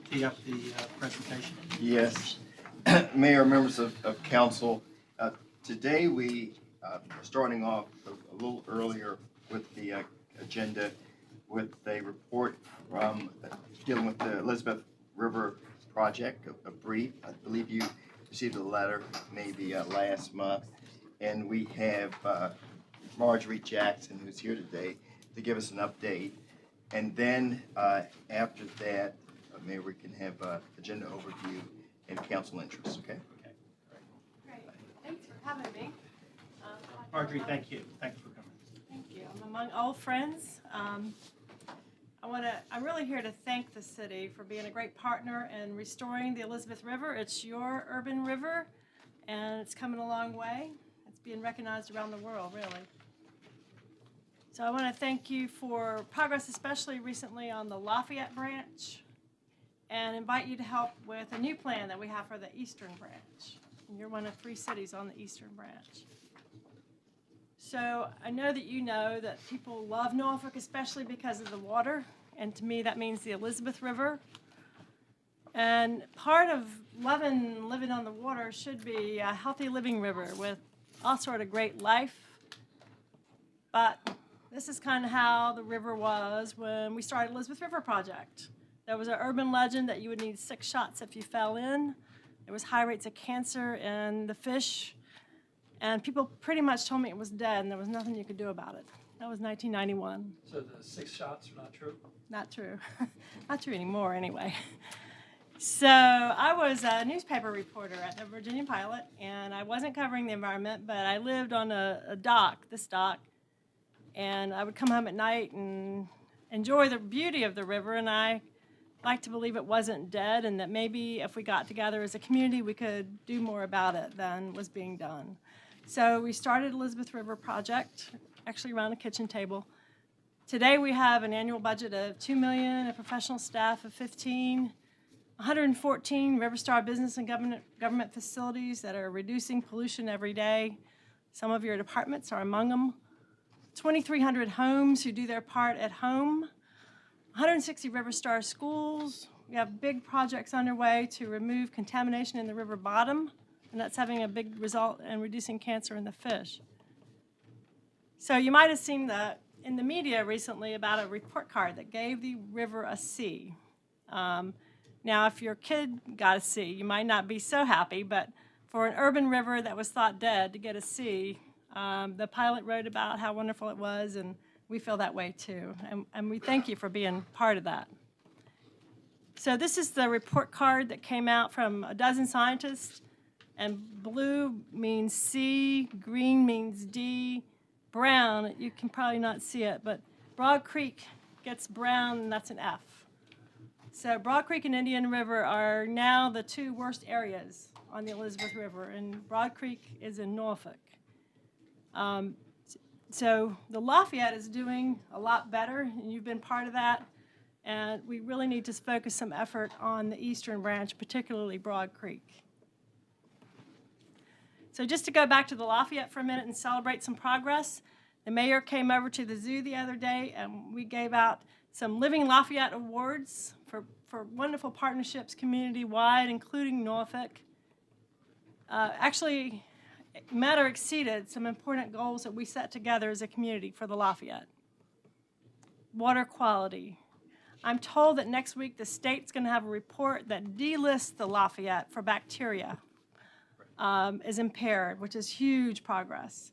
tee up the presentation? Yes. Mayor, members of council, today we are starting off a little earlier with the agenda with a report from dealing with the Elizabeth River project, a brief. I believe you received a letter maybe last month, and we have Marjorie Jackson, who's here today, to give us an update. And then after that, Mayor, we can have agenda overview and council interests, okay? Great. Thanks for having me. Marjorie, thank you. Thanks for coming. Thank you. I'm among old friends. I'm really here to thank the city for being a great partner in restoring the Elizabeth River. It's your urban river, and it's coming a long way. It's being recognized around the world, really. So I want to thank you for progress, especially recently on the Lafayette branch, and invite you to help with a new plan that we have for the Eastern branch. And you're one of 3 cities on the Eastern branch. So I know that you know that people love Norfolk, especially because of the water, and to me that means the Elizabeth River. And part of living on the water should be a healthy living river with all sort of great life. But this is kind of how the river was when we started Elizabeth River Project. There was an urban legend that you would need 6 shots if you fell in. There was high rates of cancer in the fish. And people pretty much told me it was dead and there was nothing you could do about it. That was 1991. So the 6 shots are not true? Not true. Not true anymore, anyway. So I was a newspaper reporter at the Virginia Pilot, and I wasn't covering the environment, but I lived on a dock, this dock, and I would come home at night and enjoy the beauty of the river, and I like to believe it wasn't dead and that maybe if we got together as a community, we could do more about it than was being done. So we started Elizabeth River Project, actually around a kitchen table. Today we have an annual budget of $2 million, a professional staff of 15, 114 Riverstar business and government facilities that are reducing pollution every day. Some of your departments are among them. 2,300 homes who do their part at home. 160 Riverstar schools. We have big projects underway to remove contamination in the river bottom, and that's having a big result in reducing cancer in the fish. So you might have seen in the media recently about a report card that gave the river a C. Now, if your kid got a C, you might not be so happy, but for an urban river that was thought dead to get a C, the pilot wrote about how wonderful it was, and we feel that way too. And we thank you for being part of that. So this is the report card that came out from a dozen scientists, and blue means C, green means D, brown, you can probably not see it, but Broad Creek gets brown, and that's an F. So Broad Creek and Indian River are now the 2 worst areas on the Elizabeth River, and Broad Creek is in Norfolk. So the Lafayette is doing a lot better, and you've been part of that, and we really need to focus some effort on the Eastern branch, particularly Broad Creek. So just to go back to the Lafayette for a minute and celebrate some progress, the mayor came over to the zoo the other day, and we gave out some Living Lafayette Awards for wonderful partnerships community-wide, including Norfolk. Actually, met or exceeded some important goals that we set together as a community for the Lafayette. Water quality. I'm told that next week the state's going to have a report that delists the Lafayette for bacteria is impaired, which is huge progress.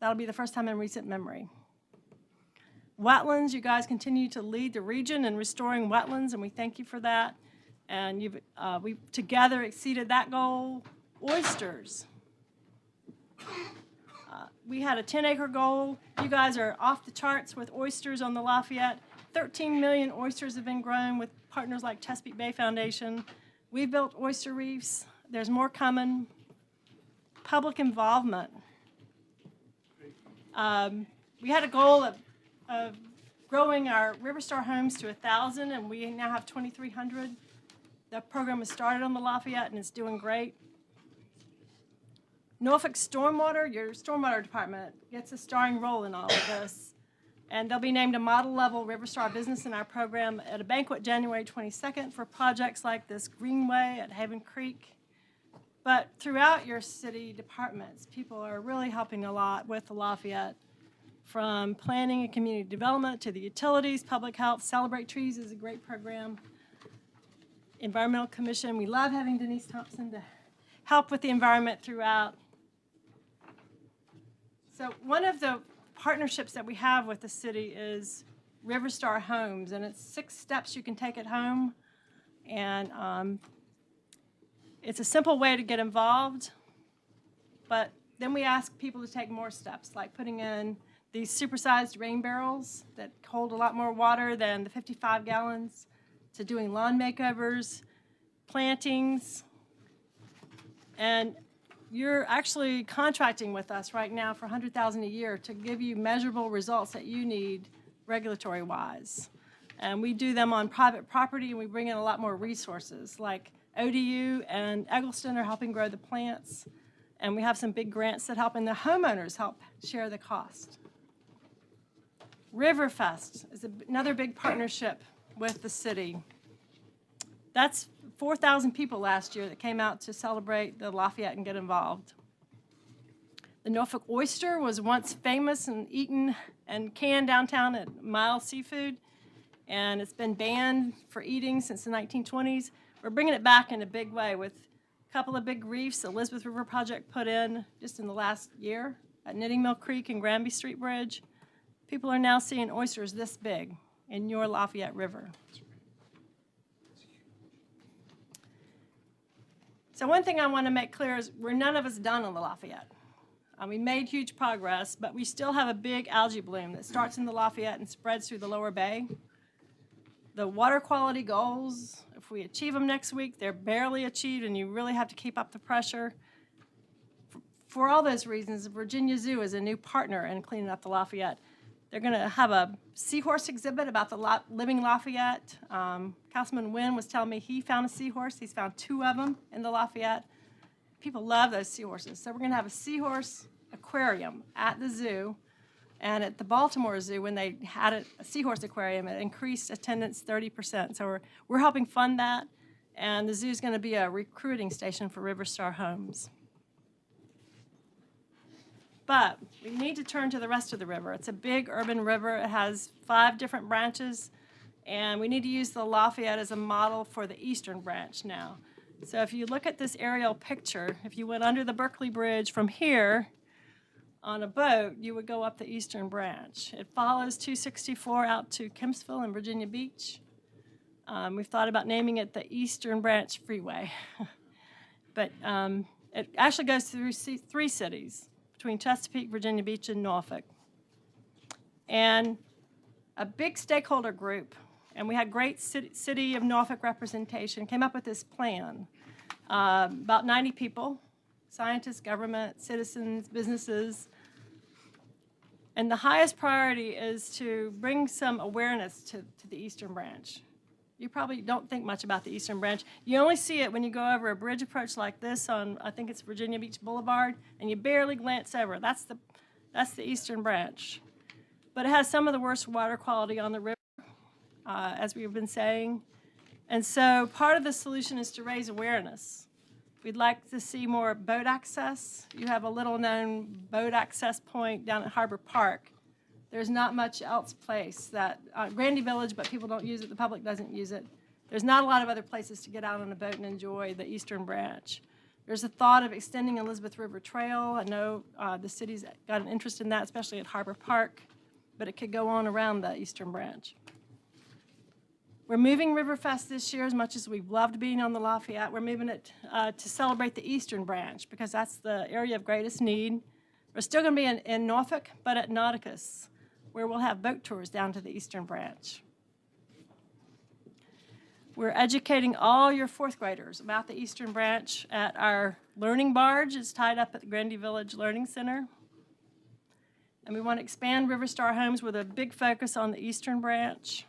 That'll be the first time in recent memory. Wetlands, you guys continue to lead the region in restoring wetlands, and we thank you for that. And we've together exceeded that goal. Oysters. We had a 10-acre goal. You guys are off the charts with oysters on the Lafayette. 13 million oysters have been grown with partners like Chesapeake Bay Foundation. We built oyster reefs. There's more coming. Public involvement. We had a goal of growing our Riverstar homes to 1,000, and we now have 2,300. The program has started on the Lafayette, and it's doing great. Norfolk Stormwater, your stormwater department gets a starring role in all of this. And they'll be named a model level River Star business in our program at a banquet January 22nd for projects like this Greenway at Haven Creek. But throughout your city departments, people are really helping a lot with the Lafayette, from planning and community development to the utilities, public health. Celebrate Trees is a great program. Environmental Commission, we love having Denise Thompson to help with the environment throughout. So one of the partnerships that we have with the city is River Star Homes, and it's 6 steps you can take at home. And it's a simple way to get involved, but then we ask people to take more steps, like putting in these supersized rain barrels that hold a lot more water than the 55 gallons, to doing lawn makeovers, plantings, and you're actually contracting with us right now for $100,000 a year to give you measurable results that you need regulatory-wise. And we do them on private property, and we bring in a lot more resources, like ODU and Eggleston are helping grow the plants, and we have some big grants that help, and the homeowners help share the cost. Riverfest is another big partnership with the city. That's 4,000 people last year that came out to celebrate the Lafayette and get involved. The Norfolk oyster was once famous and eaten and canned downtown at Miles Seafood, and it's been banned for eating since the 1920s. We're bringing it back in a big way with a couple of big reefs the Elizabeth River Project put in just in the last year at Knitting Mill Creek and Granby Street Bridge. People are now seeing oysters this big in your Lafayette River. So one thing I want to make clear is we're none of us done on the Lafayette. We made huge progress, but we still have a big algae bloom that starts in the Lafayette and spreads through the lower bay. The water quality goals, if we achieve them next week, they're barely achieved, and you really have to keep up the pressure. For all those reasons, Virginia Zoo is a new partner in cleaning up the Lafayette. They're going to have a seahorse exhibit about the living Lafayette. Councilman Wynn was telling me he found a seahorse. He's found 2 of them in the Lafayette. People love those seahorses. So we're going to have a seahorse aquarium at the zoo. And at the Baltimore Zoo, when they had a seahorse aquarium, it increased attendance 30%. So we're helping fund that. And the zoo is going to be a recruiting station for River Star Homes. But we need to turn to the rest of the river. It's a big urban river. It has 5 different branches, and we need to use the Lafayette as a model for the eastern branch now. So if you look at this aerial picture, if you went under the Berkeley Bridge from here on a boat, you would go up the eastern branch. It follows 264 out to Kempsville and Virginia Beach. We've thought about naming it the Eastern Branch Freeway. But it actually goes through 3 cities, between Chesapeake, Virginia Beach, and Norfolk. And a big stakeholder group, and we had great city of Norfolk representation, came up with this plan. About 90 people, scientists, government, citizens, businesses. And the highest priority is to bring some awareness to the Eastern Branch. You probably don't think much about the Eastern Branch. You only see it when you go over a bridge approach like this on, I think it's Virginia Beach Boulevard, and you barely glance over. That's the Eastern Branch. But it has some of the worst water quality on the river, as we've been saying. And so part of the solution is to raise awareness. We'd like to see more boat access. You have a little-known boat access point down at Harbor Park. There's not much else place that, Grandy Village, but people don't use it, the public doesn't use it. There's not a lot of other places to get out on a boat and enjoy the Eastern Branch. There's a thought of extending Elizabeth River Trail. I know the city's got an interest in that, especially at Harbor Park, but it could go on around the Eastern Branch. We're moving Riverfest this year as much as we've loved being on the Lafayette. We're moving it to celebrate the Eastern Branch because that's the area of greatest need. We're still going to be in Norfolk, but at Nauticus, where we'll have boat tours down to the Eastern Branch. We're educating all your 4th graders about the Eastern Branch at our learning barge. It's tied up at the Grandy Village Learning Center. And we want to expand River Star Homes with a big focus on the Eastern Branch.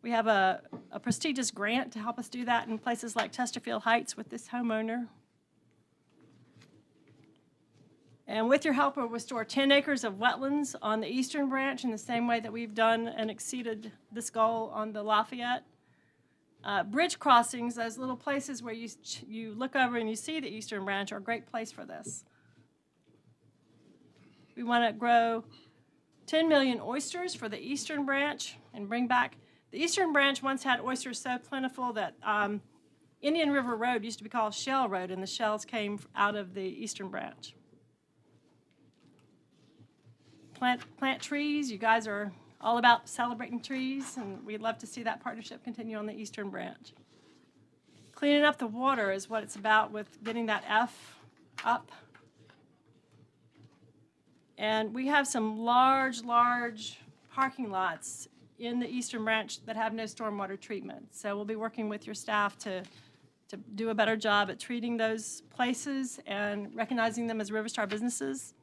We have a prestigious grant to help us do that in places like Chesterfield Heights with this homeowner. And with your help, we'll restore 10 acres of wetlands on the eastern branch in the same way that we've done and exceeded this goal on the Lafayette. Bridge crossings, those little places where you look over and you see the eastern branch, are a great place for this. We want to grow 10 million oysters for the eastern branch and bring back. The eastern branch once had oysters so plentiful that Indian River Road used to be called Shell Road, and the shells came out of the eastern branch. Plant trees. You guys are all about celebrating trees, and we'd love to see that partnership continue on the eastern branch. Cleaning up the water is what it's about with getting that F up. And we have some large parking lots in the eastern branch that have no stormwater treatment. So we'll be working with your staff to do a better job at treating those places and recognizing them as Riverstar businesses.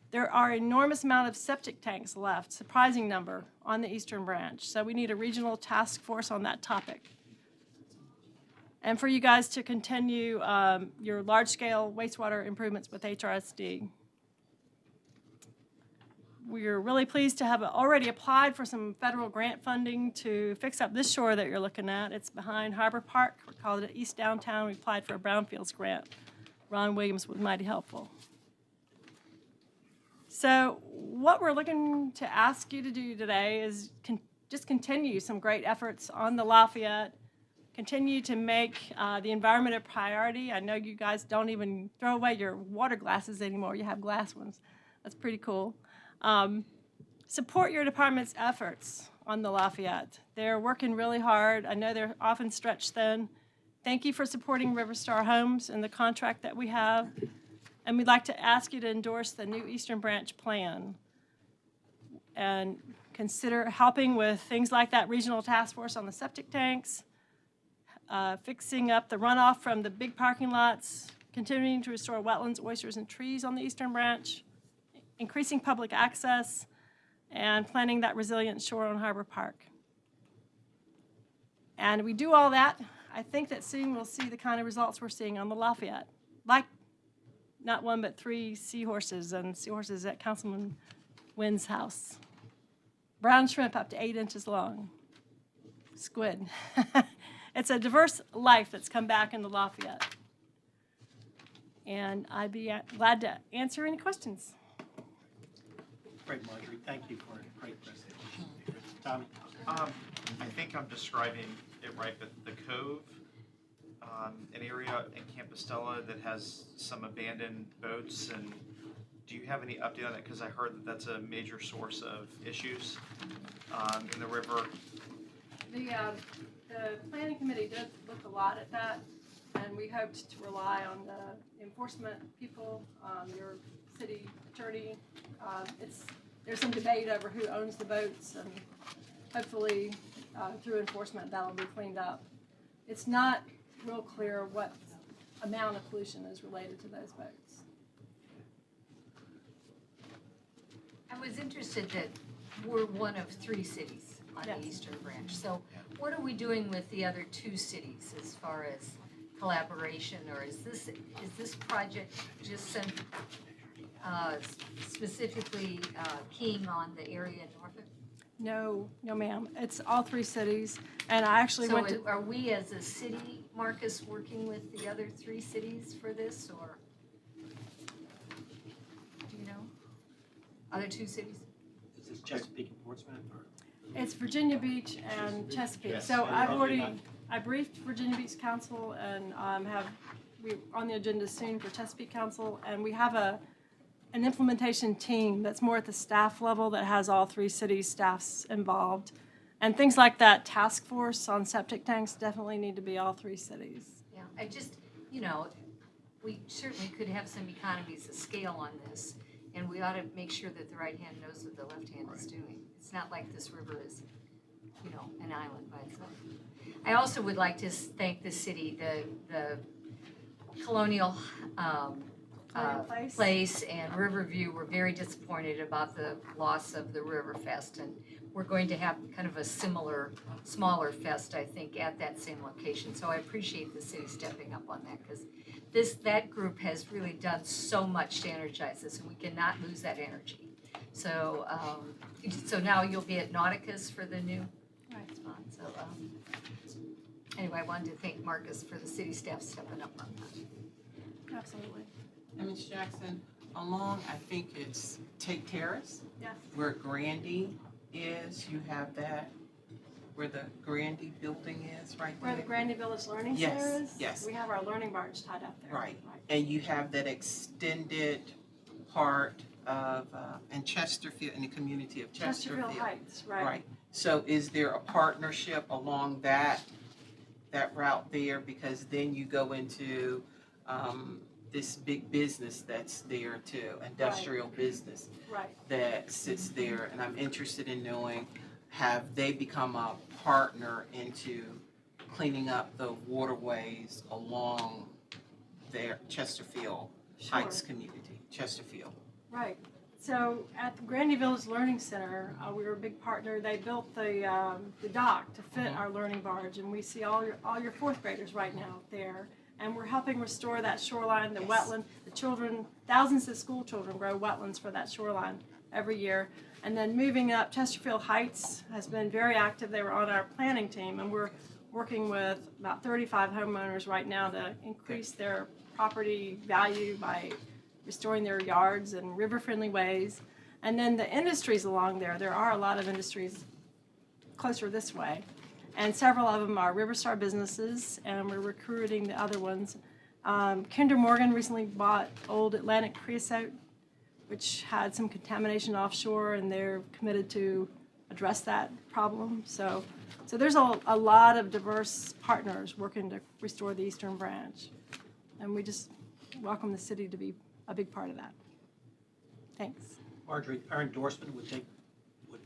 There are enormous amount of septic tanks left, surprising number, on the eastern branch. So we need a regional task force on that topic. And for you guys to continue your large-scale wastewater improvements with HRSD. We're really pleased to have already applied for some federal grant funding to fix up this shore that you're looking at. It's behind Harbor Park. We call it East Downtown. We applied for a brownfields grant. Ron Williams was mighty helpful. So what we're looking to ask you to do today is just continue some great efforts on the Lafayette, continue to make the environment a priority. I know you guys don't even throw away your water glasses anymore. You have glass ones. That's pretty cool. Support your department's efforts on the Lafayette. They're working really hard. I know they're often stretched thin. Thank you for supporting Riverstar Homes and the contract that we have. And we'd like to ask you to endorse the new Eastern Branch plan and consider helping with things like that regional task force on the septic tanks, fixing up the runoff from the big parking lots, continuing to restore wetlands, oysters, and trees on the Eastern Branch, increasing public access, and planning that resilient shore on Harbor Park. And we do all that, I think that soon we'll see the kind of results we're seeing on the Lafayette, like not one but 3 seahorses at Councilman Wynn's house. Brown shrimp up to 8 inches long. Squid. It's a diverse life that's come back in the Lafayette. And I'd be glad to answer any questions. Great, Marjorie. Thank you for a great presentation. Tommy? I think I'm describing it right, but the Cove, an area in Compostela that has some abandoned boats, and do you have any update on that? Because I heard that that's a major source of issues in the river. The planning committee did look a lot at that, and we hoped to rely on the enforcement people, your city attorney. There's some debate over who owns the boats, and hopefully through enforcement that'll be cleaned up. It's not real clear what amount of pollution is related to those boats. I was interested that we're one of 3 cities on Yes. the Eastern Branch. So what are we doing with the other 2 cities as far as collaboration, or is this project just specifically keying on the area in Norfolk? No, ma'am. It's all 3 cities, and I actually went to. So are we as a city, Marcus, working with the other 3 cities for this, or do you know? Other 2 cities? Is this Chesapeake and Portsmouth? Or? It's Virginia Beach and Chesapeake. Yes. So Okay. I briefed Virginia Beach Council, and we're on the agenda soon for Chesapeake Council, and we have an implementation team that's more at the staff level that has all 3 cities' staffs involved. And things like that task force on septic tanks definitely need to be all 3 cities. Yeah, I just, we certainly could have some economies of scale on this, and we ought to make sure that the right hand knows what the left hand is doing. It's not like this river is, an island by itself. I also would like to thank the city, the Colonial Colonial Place and Riverview were very disappointed about the loss of the Riverfest. And we're going to have kind of a similar, smaller fest, I think, at that same location. So I appreciate the city stepping up on that because that group has really done so much to energize us and we cannot lose that energy. So, so now you'll be at Nauticus for the new Right. spot. So, anyway, I wanted to thank Marcus for the city staff stepping up on that. Absolutely. And Ms. Jackson, along, I think it's Tate Terrace, Yes. where Grandy is, you have that, where the Grandy building is, right Where the there. Grandy Village Learning Yes, Center is? yes. We have our learning barge tied up there. Right. And you have that extended part of, in Chesterfield, in the community of Chesterfield. Chesterfield Heights, right. Right. So is there a partnership along that route there? Because then you go into, this big business that's there too, industrial business Right. that sits there, and I'm interested in knowing, have they become a partner into cleaning up the waterways along their Chesterfield Heights community, Chesterfield? Right. So at the Grandy Village Learning Center, we were a big partner. They built the dock to fit our learning barge, and we see all your fourth graders right now there. And we're helping restore that shoreline, the wetland. The children, thousands of school children grow wetlands for that shoreline every year. And then moving up, Chesterfield Heights has been very active. They were on our planning team, and we're working with about 35 homeowners right now to increase their property value by restoring their yards in river-friendly ways. And then the industries along there are a lot of industries closer this way. And several of them are Riverstar businesses, and we're recruiting the other ones. Kinder Morgan recently bought Old Atlantic Creosote, which had some contamination offshore, and they're committed to address that problem. So there's a lot of diverse partners working to restore the Eastern Branch. And we just welcome the city to be a big part of that. Thanks. Marjorie, our endorsement would take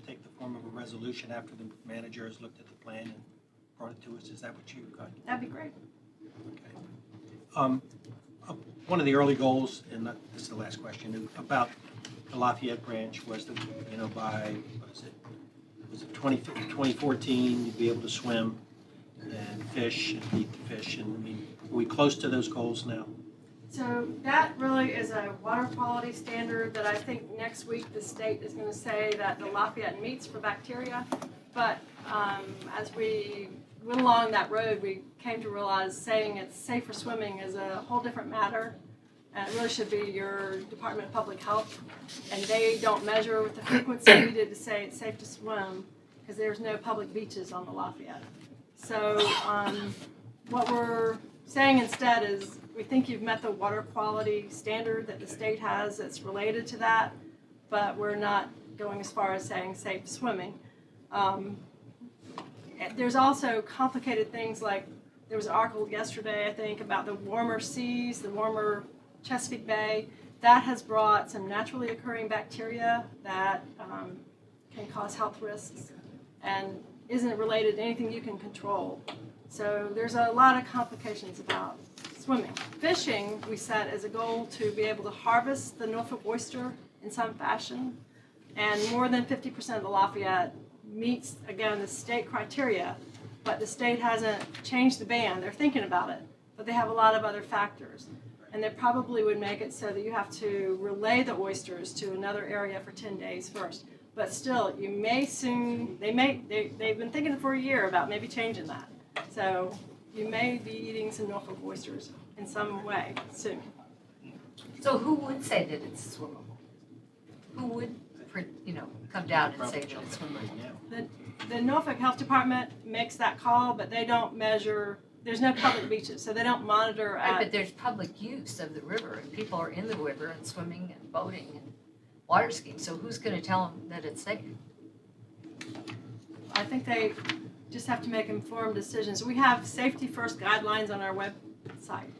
the form of a resolution after the manager has looked at the plan and brought it to us. Is that what you got? That'd be great. Okay. One of the early goals, and this is the last question, about the Lafayette branch was that, by, was it 2014, you'd be able to swim and fish and eat the fish. And I mean, are we close to those goals now? So that really is a water quality standard that I think next week the state is going to say that the Lafayette meets for bacteria. But as we went along that road, we came to realize saying it's safe for swimming is a whole different matter. And it really should be your Department of Public Health. And they don't measure with the frequency needed to say it's safe to swim because there's no public beaches on the Lafayette. So what we're saying instead is we think you've met the water quality standard that the state has that's related to that, but we're not going as far as saying safe swimming. There's also complicated things like there was an article yesterday, I think, about the warmer seas, the warmer Chesapeake Bay. That has brought some naturally occurring bacteria that can cause health risks and isn't related to anything you can control. So there's a lot of complications about swimming. Fishing, we set as a goal to be able to harvest the Norfolk oyster in some fashion, and more than 50% of the Lafayette meets, again, the state criteria, but the state hasn't changed the ban. They're thinking about it, but they have a lot of other factors, and they probably would make it so that you have to relay the oysters to another area for 10 days first. But still, you may soon, they've been thinking for a year about maybe changing that. So you may be eating some Norfolk oysters in some way soon. So who would say that it's swimmable? Who would, come down and say that it's swimmable? The Norfolk Health Department makes that call, but they don't measure, there's no public beaches, so they don't monitor Right, but at, there's public use of the river, and people are in the river and swimming and boating and water skiing, so who's gonna tell them that it's safe? I think they just have to make informed decisions. We have safety first guidelines on our website,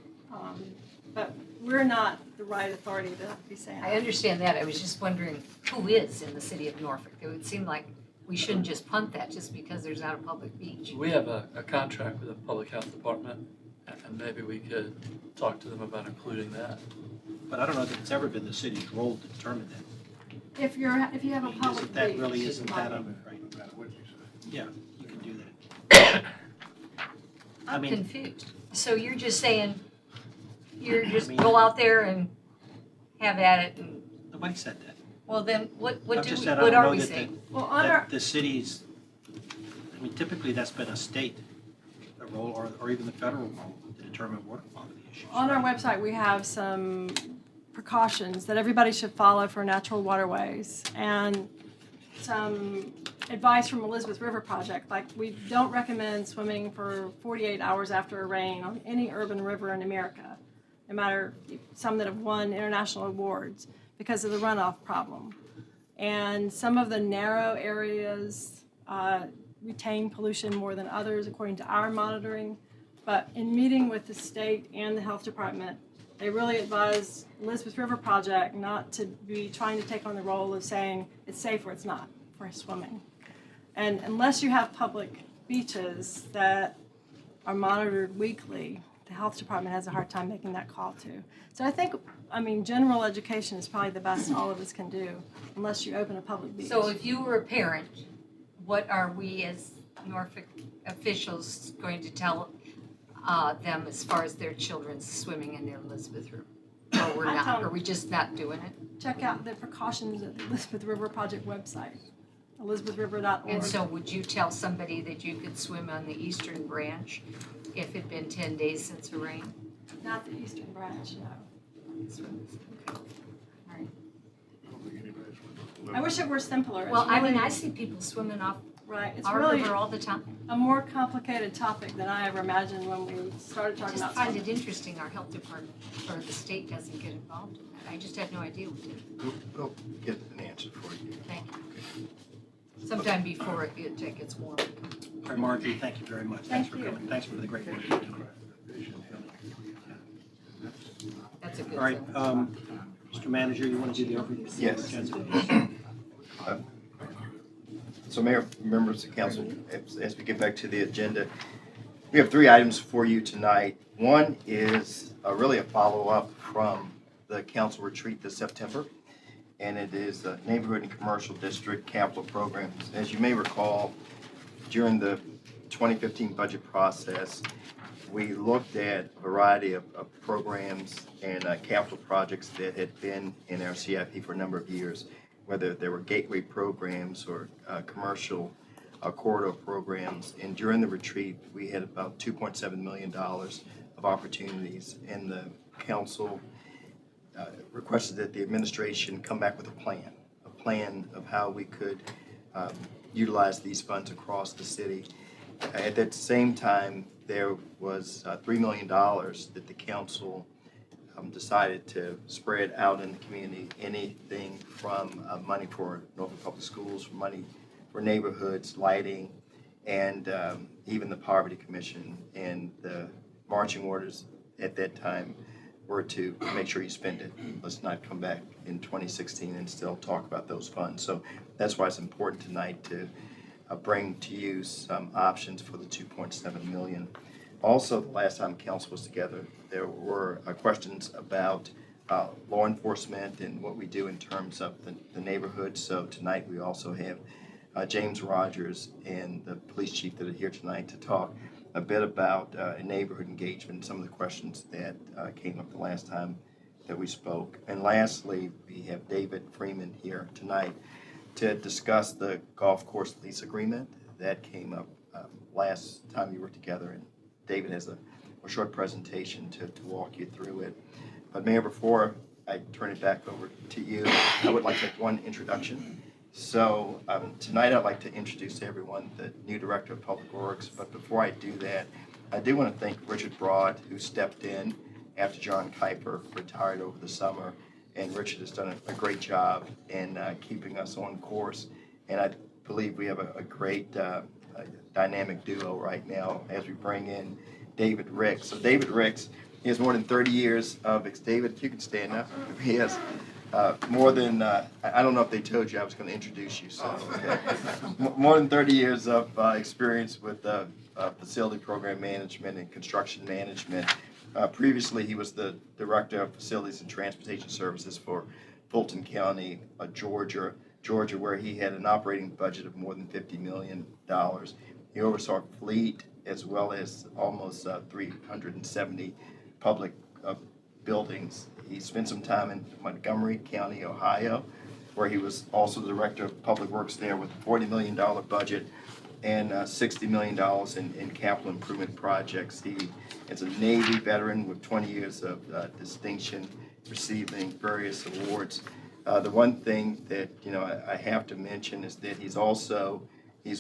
but we're not the right authority to be saying I that. understand that, I was just wondering who is in the city of Norfolk? It would seem like we shouldn't just punt that just because there's not a public beach. We have a contract with the Public Health Department, And maybe we could talk to them about including that. But I don't know that it's ever been the city's role to determine that. If you have a I mean, public isn't that beach. really, isn't that, like- right? Yeah, you can do that. I I'm mean- confused. So you're just saying, you're just mean- go out there and have at it and, Nobody said that. well then, what I've just said, I what don't are know we that saying? Well, on our, that the city's, I mean, typically that's been a state role or even the federal role to determine water quality issues. on our right? website, we have some precautions that everybody should follow for natural waterways. And some advice from Elizabeth River Project, like we don't recommend swimming for 48 hours after a rain on any urban river in America, no matter some that have won international awards because of the runoff problem. And some of the narrow areas retain pollution more than others according to our monitoring. But in meeting with the state and the health department, they really advise Elizabeth River Project not to be trying to take on the role of saying it's safe or it's not for swimming. And unless you have public beaches that are monitored weekly, the health department has a hard time making that call too. So I think, general education is probably the best all of us can do, unless you open a public beach. So if you were a parent, what are we as Norfolk officials going to tell them as far as their children's swimming in the Elizabeth River? Or we're I tell not, them- are we just not doing it? Check out the precautions at the Elizabeth River Project website, elizabethriver.org. And so would you tell somebody that you could swim on the eastern branch if it'd been 10 days since a rain? Not the Eastern Branch, no. All right. I wish it were simpler. It's Well, I mean, really- I see people swimming off Right, it's our really river all the time. a more complicated topic than I ever imagined when we started I talking just about find swimming. it interesting our health department or the state doesn't get involved in that. I just had no idea we did. We'll get an answer for you. Thank you. Sometime before it gets warm. All right, Marjorie, thank you very much. Thanks Thank for you. coming. Thanks for the great work you're doing. That's a good All right, thing. Mr. Manager, you want to do the overview? of the Yes. agenda? So Mayor, members of council, as we get back to the agenda, we have 3 items for you tonight. One is really a follow-up from the council retreat this September, and it is the Neighborhood and Commercial District Capital Programs. As you may recall, during the 2015 budget process, we looked at a variety of programs and capital projects that had been in our CIP for a number of years, whether they were gateway programs or commercial corridor programs. And during the retreat, we had about $2.7 million of opportunities, and the council requested that the administration come back with a plan of how we could utilize these funds across the city. At that same time, there was $3 million that the council decided to spread out in the community, anything from money for Norfolk Public Schools, money for neighborhoods, lighting, and even the Poverty Commission. And the marching orders at that time were to make sure you spend it. Let's not come back in 2016 and still talk about those funds. So that's why it's important tonight to bring to you some options for the $2.7 million. Also, the last time council was together, there were questions about law enforcement and what we do in terms of the neighborhood. So tonight we also have James Rogers and the police chief that are here tonight to talk a bit about neighborhood engagement, some of the questions that came up the last time that we spoke. And lastly, we have David Freeman here tonight to discuss the golf course lease agreement that came up last time you were together. And David has a short presentation to walk you through it. But Mayor, before I turn it back over to you, I would like to make one introduction. So tonight I'd like to introduce to everyone the new Director of Public Works. But before I do that, I do want to thank Richard Broad, who stepped in after John Kuiper retired over the summer. And Richard has done a great job in keeping us on course. And I believe we have a great dynamic duo right now as we bring in David Ricks. So David Ricks, he has more than 30 years of, David, if you can stand up. He has more than, I don't know if they told you I was going to introduce you, so, okay. More than 30 years of experience with facility program management and construction management. Previously, he was the Director of Facilities and Transportation Services for Fulton County, Georgia, where he had an operating budget of more than $50 million. He oversaw fleet as well as almost 370 public buildings. He spent some time in Montgomery County, Ohio, where he was also the Director of Public Works there with a $40 million budget and $60 million in capital improvement projects. He is a Navy veteran with 20 years of distinction, receiving various awards. The one thing that I have to mention is that he's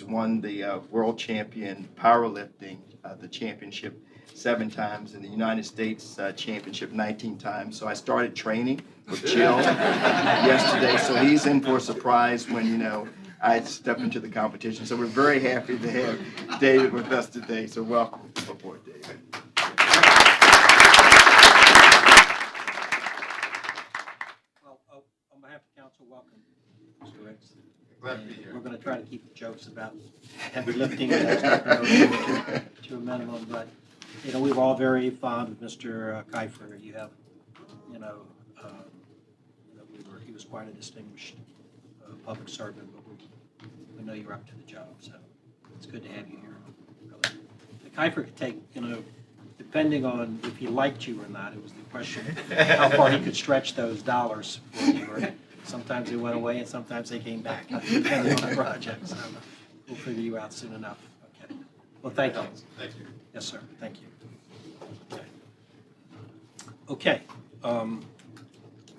won the world champion powerlifting, the championship 7 times, in the United States championship 19 times. So I started training with Jill yesterday. So he's in for a surprise when I step into the competition. So we're very happy to have David with us today. So welcome aboard, David. Well, on behalf of council, welcome, Mr. Ricks. Glad to be here. We're going to try to keep the jokes about heavy lifting to a minimum, but we were all very fond of Mr. Kiefer. You have, he was quite a distinguished public servant, but we know you're up to the job, so it's good to have you here. Really. The Kiefer could take, depending on if he liked you or not, it was the question how far he could stretch those dollars for you. Or sometimes they went away and sometimes they came back, depending on the project. So we'll figure you out soon enough. Okay. Well, thank you. Thank you. Yes, sir. Thank you. Okay.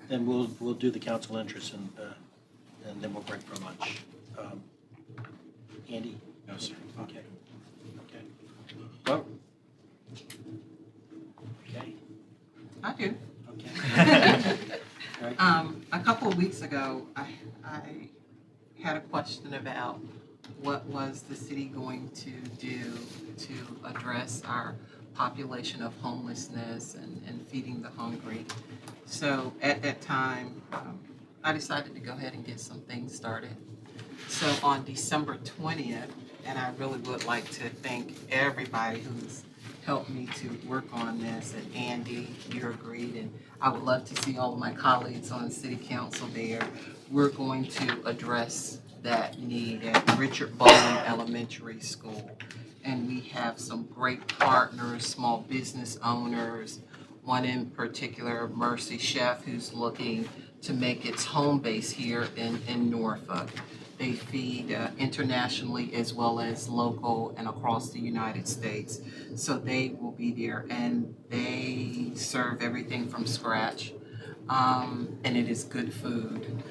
Then we'll do the council interest and then we'll break for lunch. Andy? No, sir. Okay. Well. Okay. I do. Okay. All right. A couple of weeks ago, I had a question about what was the city going to do to address our population of homelessness and feeding the hungry. So at that time, I decided to go ahead and get some things started. So on December 20th, and I really would like to thank everybody who's helped me to work on this, and Andy, you agreed, and I would love to see all of my colleagues on city council there. We're going to address that need at Richard Bowling Elementary School. And we have some great partners, small business owners, one in particular, Mercy Chef, who's looking to make its home base here in Norfolk. They feed internationally as well as local and across the United States. So they will be there, and they serve everything from scratch, and it is good food.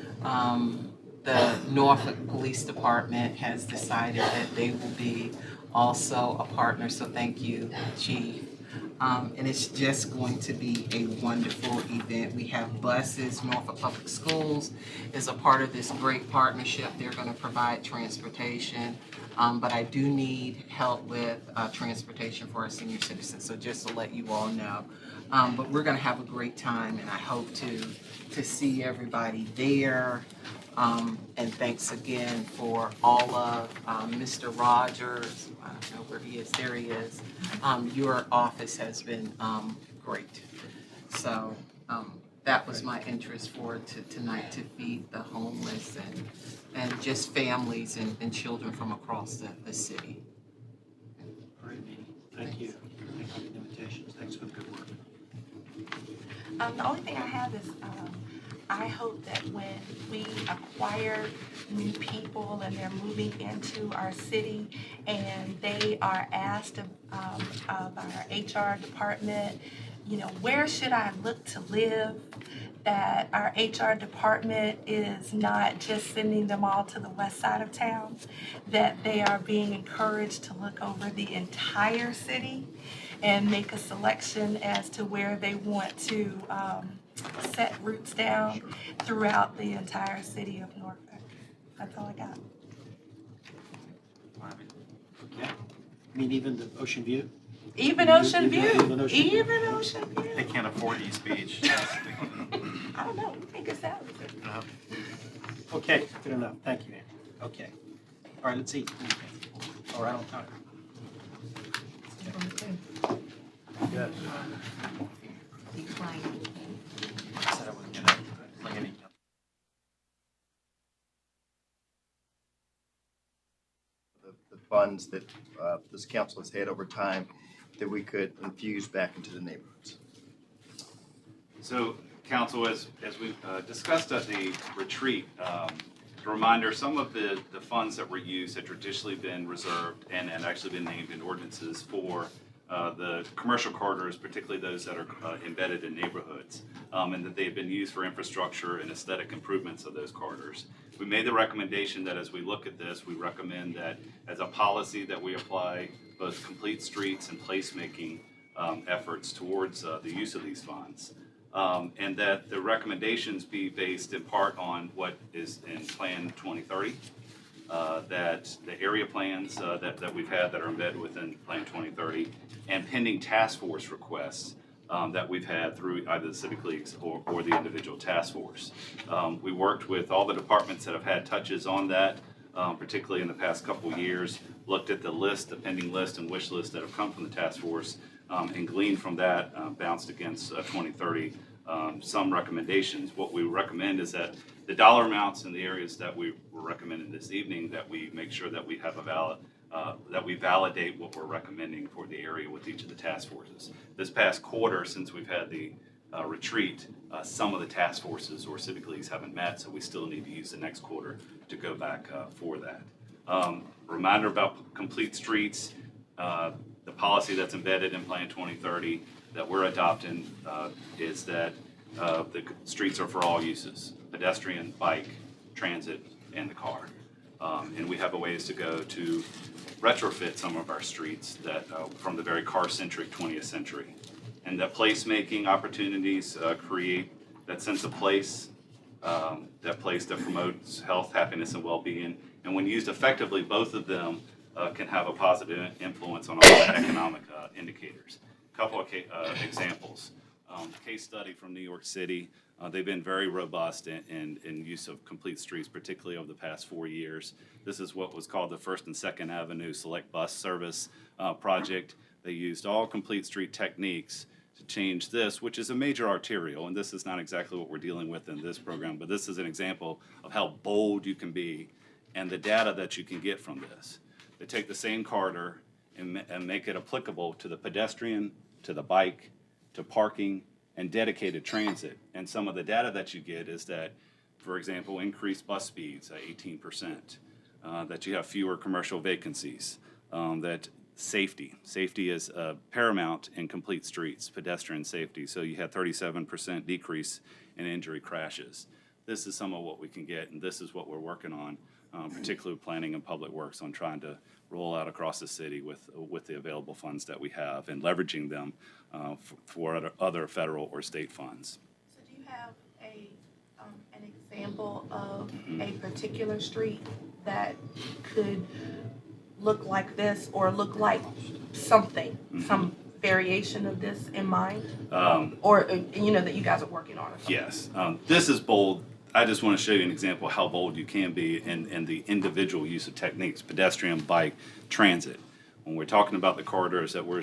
The Norfolk Police Department has decided that they will be also a partner, so thank you, Chief. And it's just going to be a wonderful event. We have buses. Norfolk Public Schools is a part of this great partnership. They're going to provide transportation, but I do need help with transportation for our senior citizens, so just to let you all know. But we're going to have a great time, and I hope to see everybody there. And thanks again for all of Mr. Rogers. I don't know where he is. There he is. Your office has been great. So that was my interest for tonight, to feed the homeless and just families and children from across the city. All right, Minnie. Thank you. Thank you for the invitations. Thanks for the good work. The only thing I have is I hope that when we acquire new people and they're moving into our city and they are asked of our HR department, where should I look to live, that our HR department is not just sending them all to the west side of town, that they are being encouraged to look over the entire city and make a selection as to where they want to set roots down throughout the entire city of Norfolk. That's all I got. Okay. I mean, even the Ocean View? Even Ocean View. Even Ocean View. Even Ocean View. They can't afford East Beach. I don't know, we pay good salaries. Okay, good enough, thank you, Ann. Okay. All right, let's see. All right on time. Yes. Decline. I said I wasn't gonna bring any. The funds that this council has had over time that we could infuse back into the neighborhoods. So, council, as we discussed at the retreat, a reminder, some of the funds that were used had traditionally been reserved and actually been named in ordinances for the commercial corridors, particularly those that are embedded in neighborhoods, and that they have been used for infrastructure and aesthetic improvements of those corridors. We made the recommendation that as we look at this, we recommend that as a policy that we apply both complete streets and placemaking efforts towards the use of these funds. And that the recommendations be based in part on what is in Plan 2030, that the area plans that we've had that are embedded within Plan 2030, and pending task force requests that we've had through either the Civic Leagues or the individual task force. We worked with all the departments that have had touches on that, particularly in the past couple of years, looked at the list, the pending list and wish list that have come from the task force, and gleaned from that, bounced against 2030, some recommendations. What we recommend is that the dollar amounts in the areas that we were recommending this evening, that we make sure that we have a valid, that we validate what we're recommending for the area with each of the task forces. This past quarter, since we've had the retreat, some of the task forces or civic leagues haven't met, so we still need to use the next quarter to go back for that. Reminder about complete streets, the policy that's embedded in Plan 2030 that we're adopting is that the streets are for all uses, pedestrian, bike, transit, and the car. And we have a ways to go to retrofit some of our streets that from the very car-centric 20th century. And that placemaking opportunities create that sense of place, that place that promotes health, happiness, and well-being. And when used effectively, both of them can have a positive influence on all economic indicators. A couple of examples. Case study from New York City. They've been very robust in use of complete streets, particularly over the past 4 years. This is what was called the First and Second Avenue Select Bus Service project. They used all complete street techniques to change this, which is a major arterial, and this is not exactly what we're dealing with in this program, but this is an example of how bold you can be and the data that you can get from this. They take the same corridor and make it applicable to the pedestrian, to the bike, to parking, and dedicated transit. And some of the data that you get is that, for example, increased bus speeds at 18%, that you have fewer commercial vacancies, that safety is paramount in complete streets, pedestrian safety. So you had 37% decrease in injury crashes. This is some of what we can get, and this is what we're working on, particularly planning and public works on trying to roll out across the city with the available funds that we have and leveraging them for other federal or state funds. So do you have an example of a particular street that could look like this or look like something, some variation of this in mind? Or, that you guys are working on or something? Yes, this is bold. I just want to show you an example of how bold you can be in the individual use of techniques, pedestrian, bike, transit. When we're talking about the corridors that we're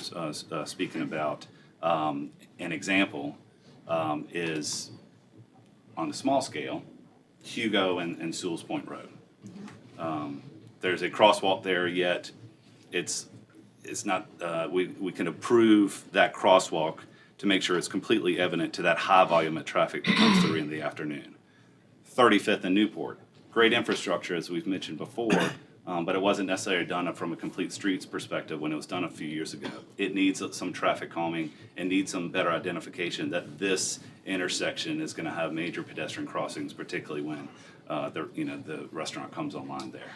speaking about, an example is on a small scale, Hugo and Sewell's Point Road. There's a crosswalk there, yet it's not, we can approve that crosswalk to make sure it's completely evident to that high volume of traffic that comes through in the afternoon. 35th and Newport, great infrastructure as we've mentioned before, but it wasn't necessarily done from a complete streets perspective when it was done a few years ago. It needs some traffic calming and needs some better identification that this intersection is going to have major pedestrian crossings, particularly when the restaurant comes online there.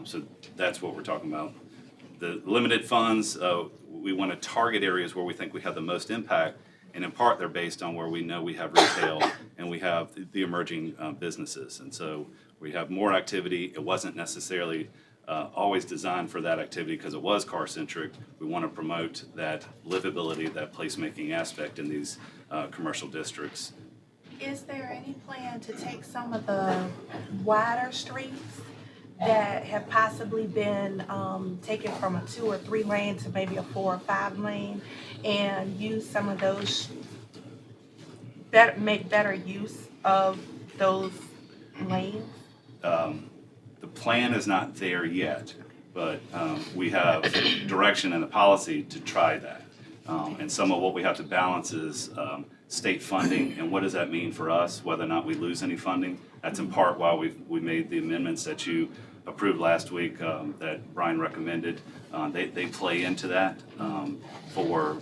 So that's what we're talking about. The limited funds, we want to target areas where we think we have the most impact, and in part they're based on where we know we have retail and we have the emerging businesses. And so we have more activity. It wasn't necessarily always designed for that activity because it was car-centric. We want to promote that livability, that placemaking aspect in these commercial districts Is there any plan to take some of the wider streets that have possibly been taken from a 2 or 3 lane to maybe a 4 or 5 lane and use some of those, make better use of those lanes? The plan is not there yet, but we have direction and a policy to try that. And some of what we have to balance is state funding, and what does that mean for us, whether or not we lose any funding. That's in part why we made the amendments that you approved last week that Brian recommended. They play into that for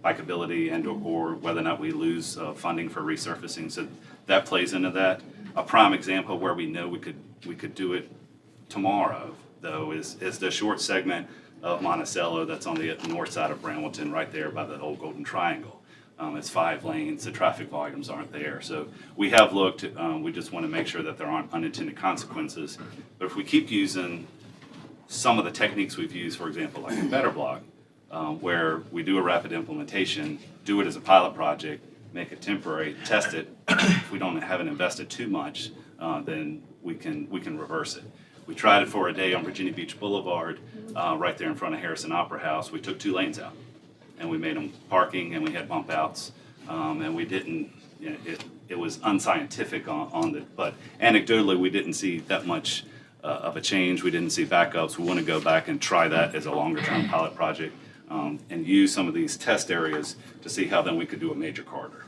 bikeability and or whether or not we lose funding for resurfacing. So that plays into that. A prime example where we know we could do it tomorrow, though, is the short segment of Monticello that's on the north side of Brambleton, right there by the old Golden Triangle. It's 5 lanes, the traffic volumes aren't there. So we have looked, we just want to make sure that there aren't unintended consequences. But if we keep using some of the techniques we've used, for example, like in Better Block, where we do a rapid implementation, do it as a pilot project, make it temporary, test it. If we haven't invested too much, then we can reverse it. We tried it for a day on Virginia Beach Boulevard, right there in front of Harrison Opera House. We took 2 lanes out, and we made them parking, and we had bump outs, and we didn't. You know, it was unscientific on the, but anecdotally, we didn't see that much of a change. We didn't see backups. We want to go back and try that as a longer-term pilot project, and use some of these test areas to see how then we could do a major corridor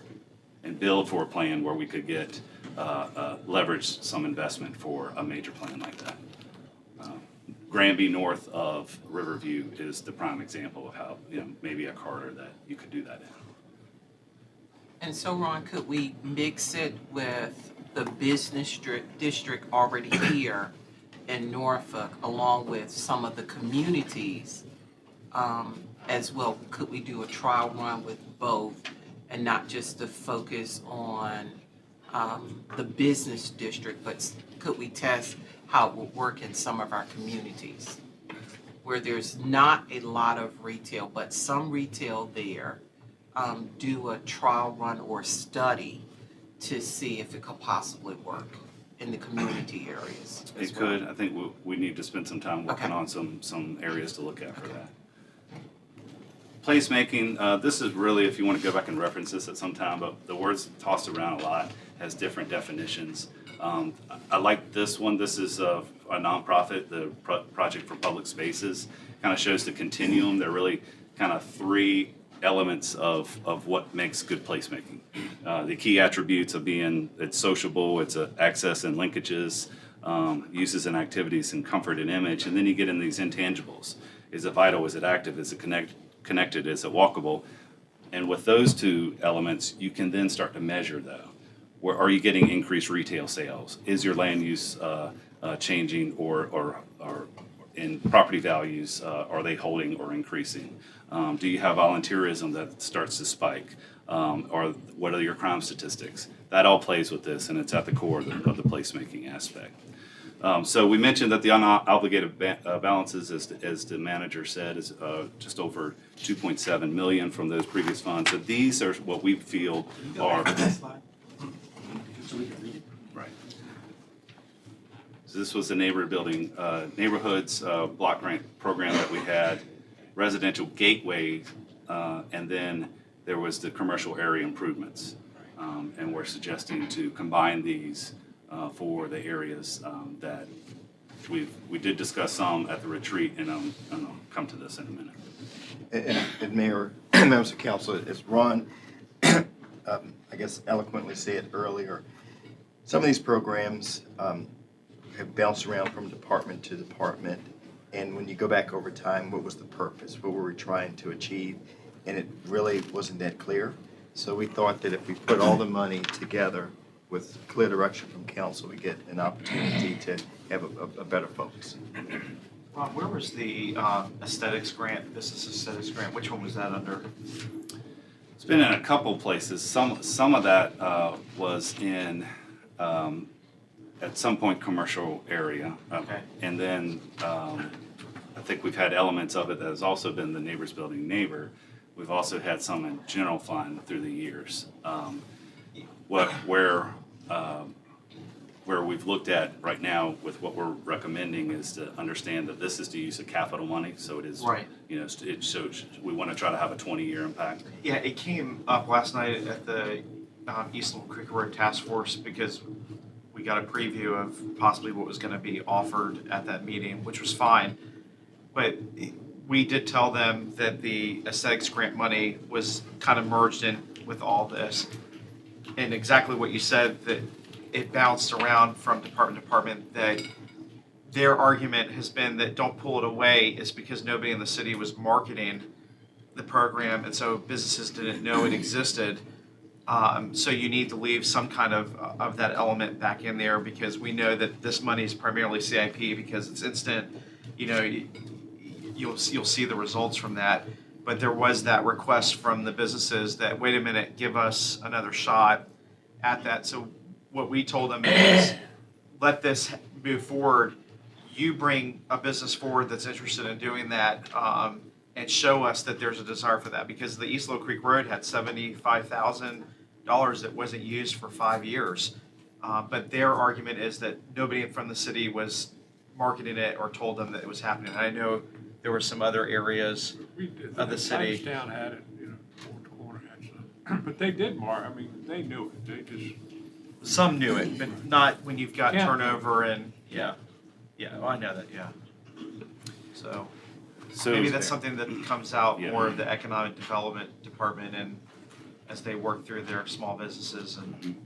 and build for a plan where we could get leverage some investment for a major plan like that. Granby north of Riverview is the prime example of how, maybe a corridor that you could do that in. And so, Ron, could we mix it with the business district already here in Norfolk, along with some of the communities as well? Could we do a trial run with both and not just to focus on the business district, but could we test how it would work in some of our communities where there's not a lot of retail, but some retail there? Do a trial run or study to see if it could possibly work in the community areas. It could. I think we need to spend some time working Okay. on some areas to look at for that. Placemaking, this is really, if you want to go back and reference this at some time, but the word's tossed around a lot, has different definitions. I like this one. This is a nonprofit, the Project for Public Spaces. Kind of shows the continuum. There are really kind of 3 elements of what makes good placemaking. The key attributes of being, it's sociable, it's access and linkages, uses and activities, and comfort and image. And then you get in these intangibles. Is it vital? Is it active? Is it connected? Is it walkable? And with those 2 elements, you can then start to measure, though. Where are you getting increased retail sales? Is your land use changing, or in property values, are they holding or increasing? Do you have volunteerism that starts to spike? Or what are your crime statistics? That all plays with this, and it's at the core of the placemaking aspect. So we mentioned that the unobligated balances, as the manager said, is just over $2.7 million from those previous funds. So these are what we feel are. So we can read it. Right. So this was the neighborhoods block grant program that we had, residential gateway, and then there was the commercial area improvements. And we're suggesting to combine these for the areas that we did discuss some at the retreat, and I'll come to this in a minute. And Mayor, members of council, as Ron, I guess eloquently said earlier, some of these programs have bounced around from department to department, and when you go back over time, what was the purpose? What were we trying to achieve? And it really wasn't that clear. So we thought that if we put all the money together with clear direction from council, we get an opportunity to have a better focus. Rob, where was the aesthetics grant, business aesthetics grant? Which one was that under? It's been in a couple places. Some of that was in at some point commercial area. Okay. And then I think we've had elements of it that has also been the Neighbors Building Neighbor. We've also had some in general fund through the years. where we've looked at right now with what we're recommending is to understand that this is to use of capital money, so it is, Right. you know, we want to try to have a 20-year impact. Yeah, it came up last night at the East Little Creek Road Task Force because we got a preview of possibly what was going to be offered at that meeting, which was fine. But we did tell them that the aesthetics grant money was kind of merged in with all this. And exactly what you said, that it bounced around from department to department, that their argument has been that don't pull it away is because nobody in the city was marketing the program, and so businesses didn't know it existed. So you need to leave some kind of that element back in there, because we know that this money is primarily CIP because it's instant. You know, you'll see the results from that. But there was that request from the businesses that, wait a minute, give us another shot at that. So what we told them is, let this move forward. You bring a business forward that's interested in doing that, and show us that there's a desire for that. Because the East Little Creek Road had $75,000 that wasn't used for 5 years. But their argument is that nobody from the city was marketing it or told them that it was happening. I know there were some other areas of the city. Down had it, you know, Fourth Corner had some, but they did I mean, they knew it, they just. Some knew it, but not when you've got Yeah. turnover and, yeah, well, I know that, yeah. So maybe that's something that comes out Yeah. more of the economic development department, and as they work through their small businesses and.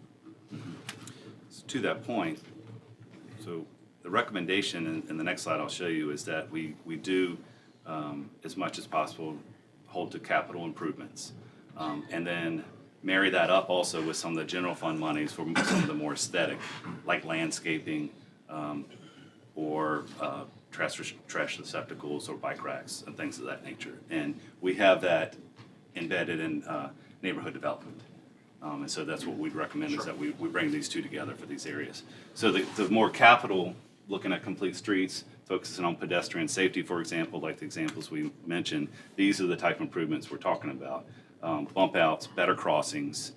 So to that point, so the recommendation in the next slide I'll show you is that we do, as much as possible, hold to capital improvements. And then marry that up also with some of the general fund monies for some of the more aesthetic, like landscaping, or trash receptacles or bike racks and things of that nature. And we have that embedded in neighborhood development. And so that's what we'd recommend, is that we bring these two together for these areas. So the more capital, looking at complete streets, focusing on pedestrian safety, for example, like the examples we mentioned, these are the type of improvements we're talking about. Bump outs, better crossings,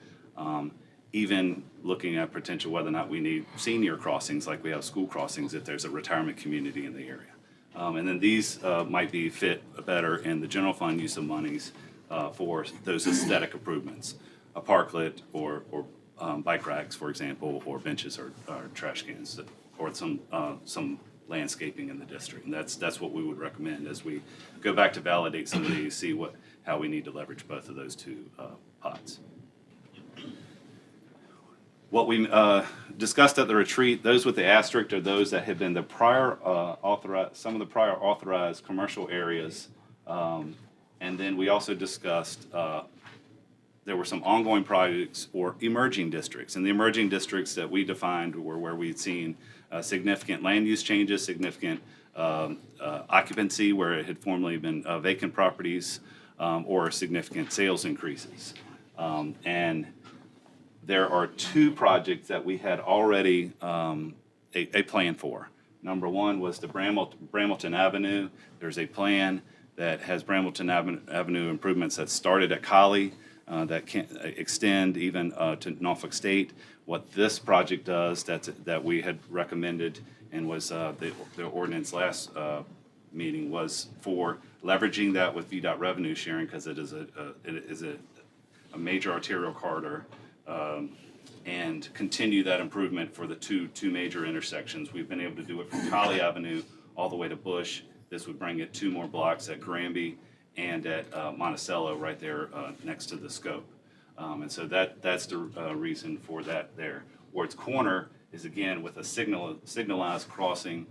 even looking at potential whether or not we need senior crossings, like we have school crossings if there's a retirement community in the area. And then these might be fit better in the general fund use of monies for those aesthetic improvements, a parklet or bike racks, for example, or benches or trash cans, or some landscaping in the district. And that's what we would recommend as we go back to validate some of these, see how we need to leverage both of those two pots. What we discussed at the retreat, those with the asterisk are those that have been the prior some of the prior authorized commercial areas. And then we also discussed there were some ongoing projects or emerging districts. And the emerging districts that we defined were where we'd seen significant land use changes, significant occupancy where it had formerly been vacant properties, or significant sales increases. And there are two projects that we had already a plan for. Number one was the Brambleton Avenue. There's a plan that has Brambleton Avenue improvements that started at Collie, that can extend even to Norfolk State. What this project does that we had recommended and was the ordinance last meeting was for leveraging that with VDOT revenue sharing, because it is a major arterial corridor, and continue that improvement for the two major intersections. We've been able to do it from Collie Avenue all the way to Bush. This would bring it 2 more blocks at Granby and at Monticello right there next to the scope. And so that's the reason for that there. Ward's Corner is again with a signalized crossing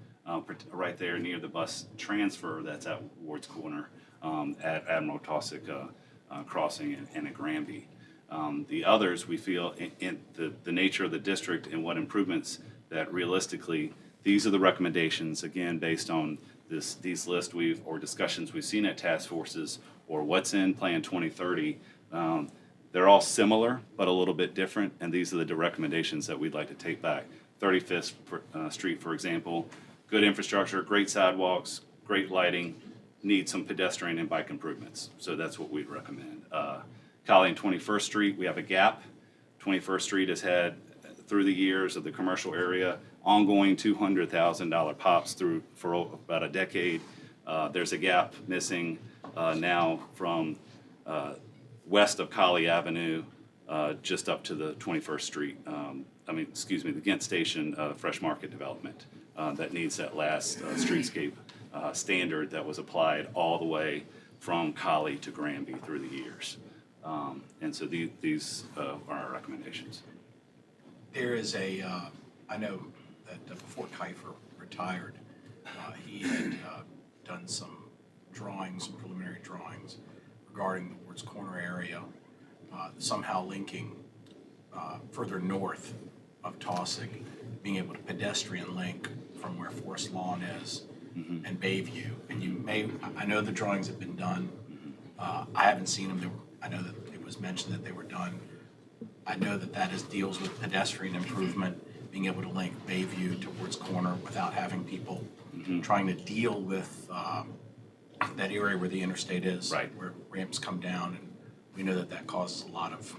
right there near the bus transfer that's at Ward's Corner, at Admiral Taussig crossing and at Granby. The others, we feel, in the nature of the district and what improvements that realistically, these are the recommendations, again, based on these lists or discussions we've seen at task forces or what's in Plan 2030. They're all similar, but a little bit different, and these are the recommendations that we'd like to take back. 35th Street, for example, good infrastructure, great sidewalks, great lighting, need some pedestrian and bike improvements. So that's what we'd recommend. Collie and 21st Street, we have a gap. 21st Street has had, through the years of the commercial area, ongoing $200,000 pops through for about a decade. There's a gap missing now from west of Colley Avenue, just up to the 21st Street, the Ghent Station Fresh Market development that needs that last streetscape standard that was applied all the way from Colley to Granby through the years. And so these are our recommendations. There is I know that before Kiefer retired, he had done some preliminary drawings regarding the Ward's Corner area, somehow linking further north of Taussig, being able to pedestrian link from where Forest Lawn is and Bayview. And I know the drawings have been done. I haven't seen them. I know that it was mentioned that they were done. I know that deals with pedestrian improvement, being able to link Bayview to Ward's Corner without having people trying to deal with that area where the interstate is, Right. where ramps come down, and we know that causes a lot of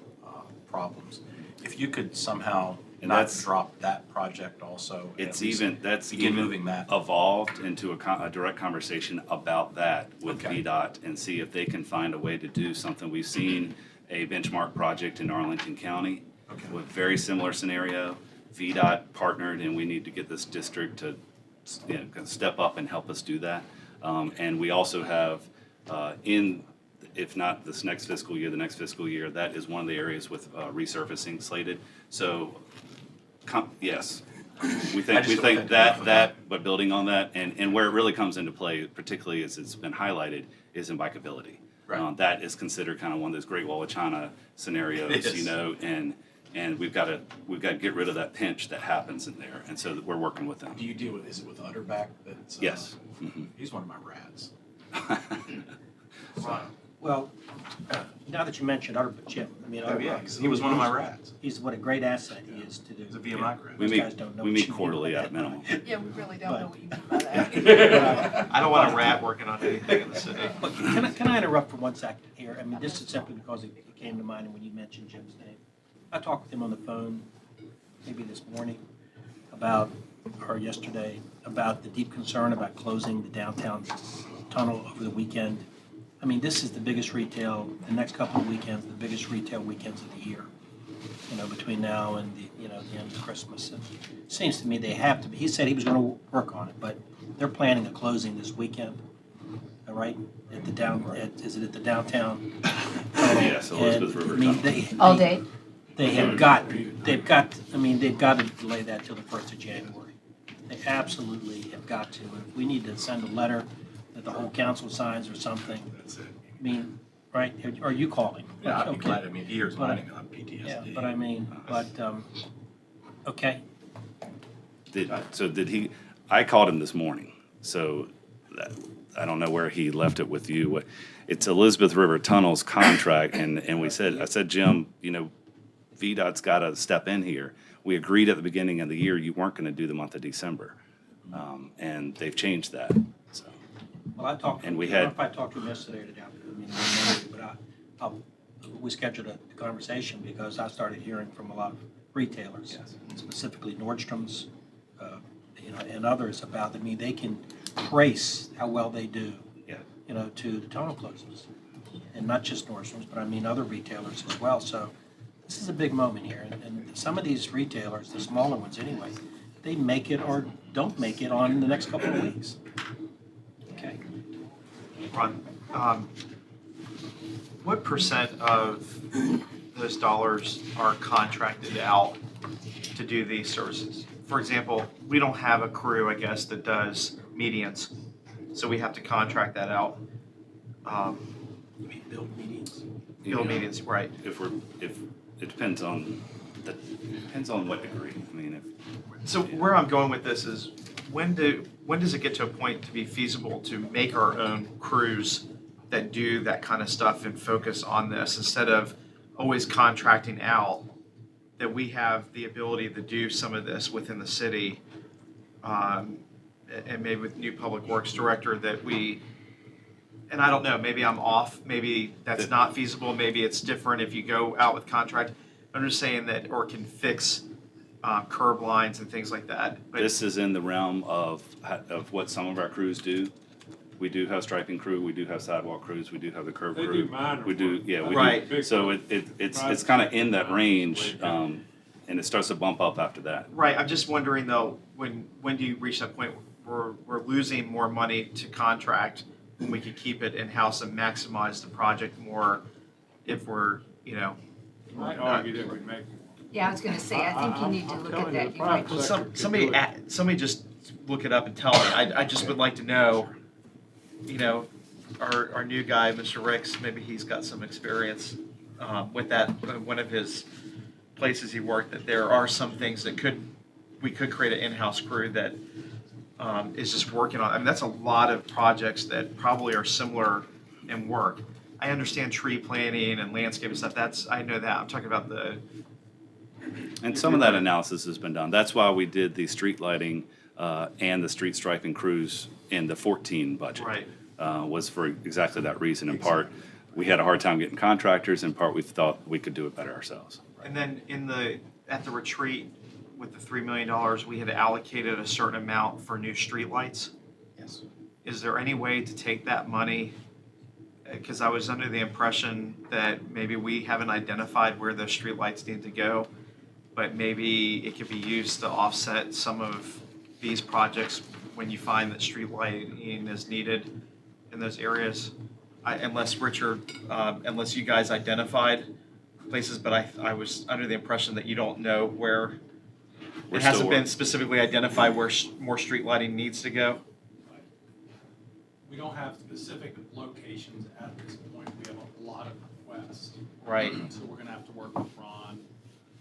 problems. If you could somehow And not that's- drop that project also. and at least begin moving that. Evolved into a direct conversation about that with Okay. VDOT and see if they can find a way to do something. We've seen a benchmark project in Arlington County Okay. with very similar scenario. VDOT partnered, and we need to get this district to kind of step up and help us do that. And we also have if not this next fiscal year, the next fiscal year, that is one of the areas with resurfacing slated. So, yes, we think that, but building on that, and where it really comes into play, particularly as it's been highlighted, is in bikeability. Right. That is considered kind of one of those Great Wall of China scenarios, It is. you know, and we've got to get rid of that pinch that happens in there, and so we're working with them. Do you deal with, is it with Utterback that's? Yes. Mhm. He's one of my rads. Well, now that you mentioned Jim, Oh, yeah, 'cause he was one of my rads. He's what a great asset he is to do. He's a VMI grad. We Those meet guys don't know we what meet you mean quarterly by at that. minimum. Yeah, we really don't But- know what you mean by that. I don't want a rat working on anything in the city. But can I interrupt for 1 second here? I mean, this is simply because it came to mind when you mentioned Jim's name. I talked with him on the phone maybe this morning or yesterday, about the deep concern about closing the downtown tunnel over the weekend. I mean, this is the biggest retail, the next couple of weekends, the biggest retail weekends of the year, you know, between now and the end of Christmas. And it seems to me they have to be, he said he was going to work on it, but they're planning a closing this weekend, all right? Is it at the downtown? Yes, Elizabeth River And, I mean, Tunnel. All day? they've got to delay that till the 1st of January. They absolutely have got to. And if we need to send a letter that the whole council signs or something, That's it. I mean, right, are you calling? Yeah, I'd be Okay. glad. I mean, he hears But- mining on PTSD. Yeah, but I mean, okay, Did he, I called him this morning, so I don't know where he left it with you. It's Elizabeth River Tunnel's contract, and I said, Jim, you know, VDOT's got to step in here. We agreed at the beginning of the year you weren't going to do the month of December, and they've changed that, so. well, I talked, I And don't we know had- if I talked to him yesterday or today, I mean, we scheduled a conversation because I started hearing from a lot of retailers, Yes. specifically Nordstrom's, and others about, I mean, they can trace how well they do, Yeah. to the tunnel closings. And not just Nordstrom's, but I mean other retailers as well. So this is a big moment here. And some of these retailers, the smaller ones anyway, they make it or don't make it on the next couple of weeks. Okay. Ron, what percent of those dollars are contracted out to do these services? For example, we don't have a crew, I guess, that does medians, so we have to contract that out. You mean build meetings? Field medians, right? If it depends on what degree. I mean, So where I'm going with this is, when does it get to a point to be feasible to make our own crews that do that kind of stuff and focus on this instead of always contracting out, that we have the ability to do some of this within the city, and maybe with new public works director and I don't know, maybe I'm off, maybe that's not feasible, maybe it's different if you go out with contract. I'm just saying that, or can fix curb lines and things like that. But This is in the realm of what some of our crews do. We do have striping crew, we do have sidewalk crews, we do have the curb They crew. do minor We do, work. yeah, we Right. do. So it's kind of in that range, and it starts to bump up after that. Right, I'm just wondering though, when do you reach that point where we're losing more money to contract when we could keep it in-house and maximize the project more if we're, You might argue that we make more. Yeah, I was gonna say, I think you need to I'm look telling at you, that. the You might private Well, sector could somebody, do it. somebody just look it up and tell me. I just would like to know, our new guy, Mr. Ricks, maybe he's got some experience with that. One of his places he worked, that there are some things that we could create an in-house crew that is just working on. I mean, that's a lot of projects that probably are similar in work. I understand tree planting and landscape stuff. I know that. I'm talking about And some of that analysis has been done. That's why we did the street lighting and the street striping crews in the 14 budget. right. Was for exactly that reason. In part, we had a hard time getting contractors. In part, we thought we could do it better ourselves. And then at the retreat with the $3 million, we had allocated a certain amount for new streetlights. Yes. Is there any way to take that money? Because I was under the impression that maybe we haven't identified where those streetlights need to go, but maybe it could be used to offset some of these projects when you find that street lighting is needed in those areas. Unless Richard, unless you guys identified places, but I was under the impression that you don't know where. We're It hasn't still been specifically identified where more street lighting needs to go. We don't have specific locations at this point. We have a lot of requests. Right. So we're gonna have to work with Ron,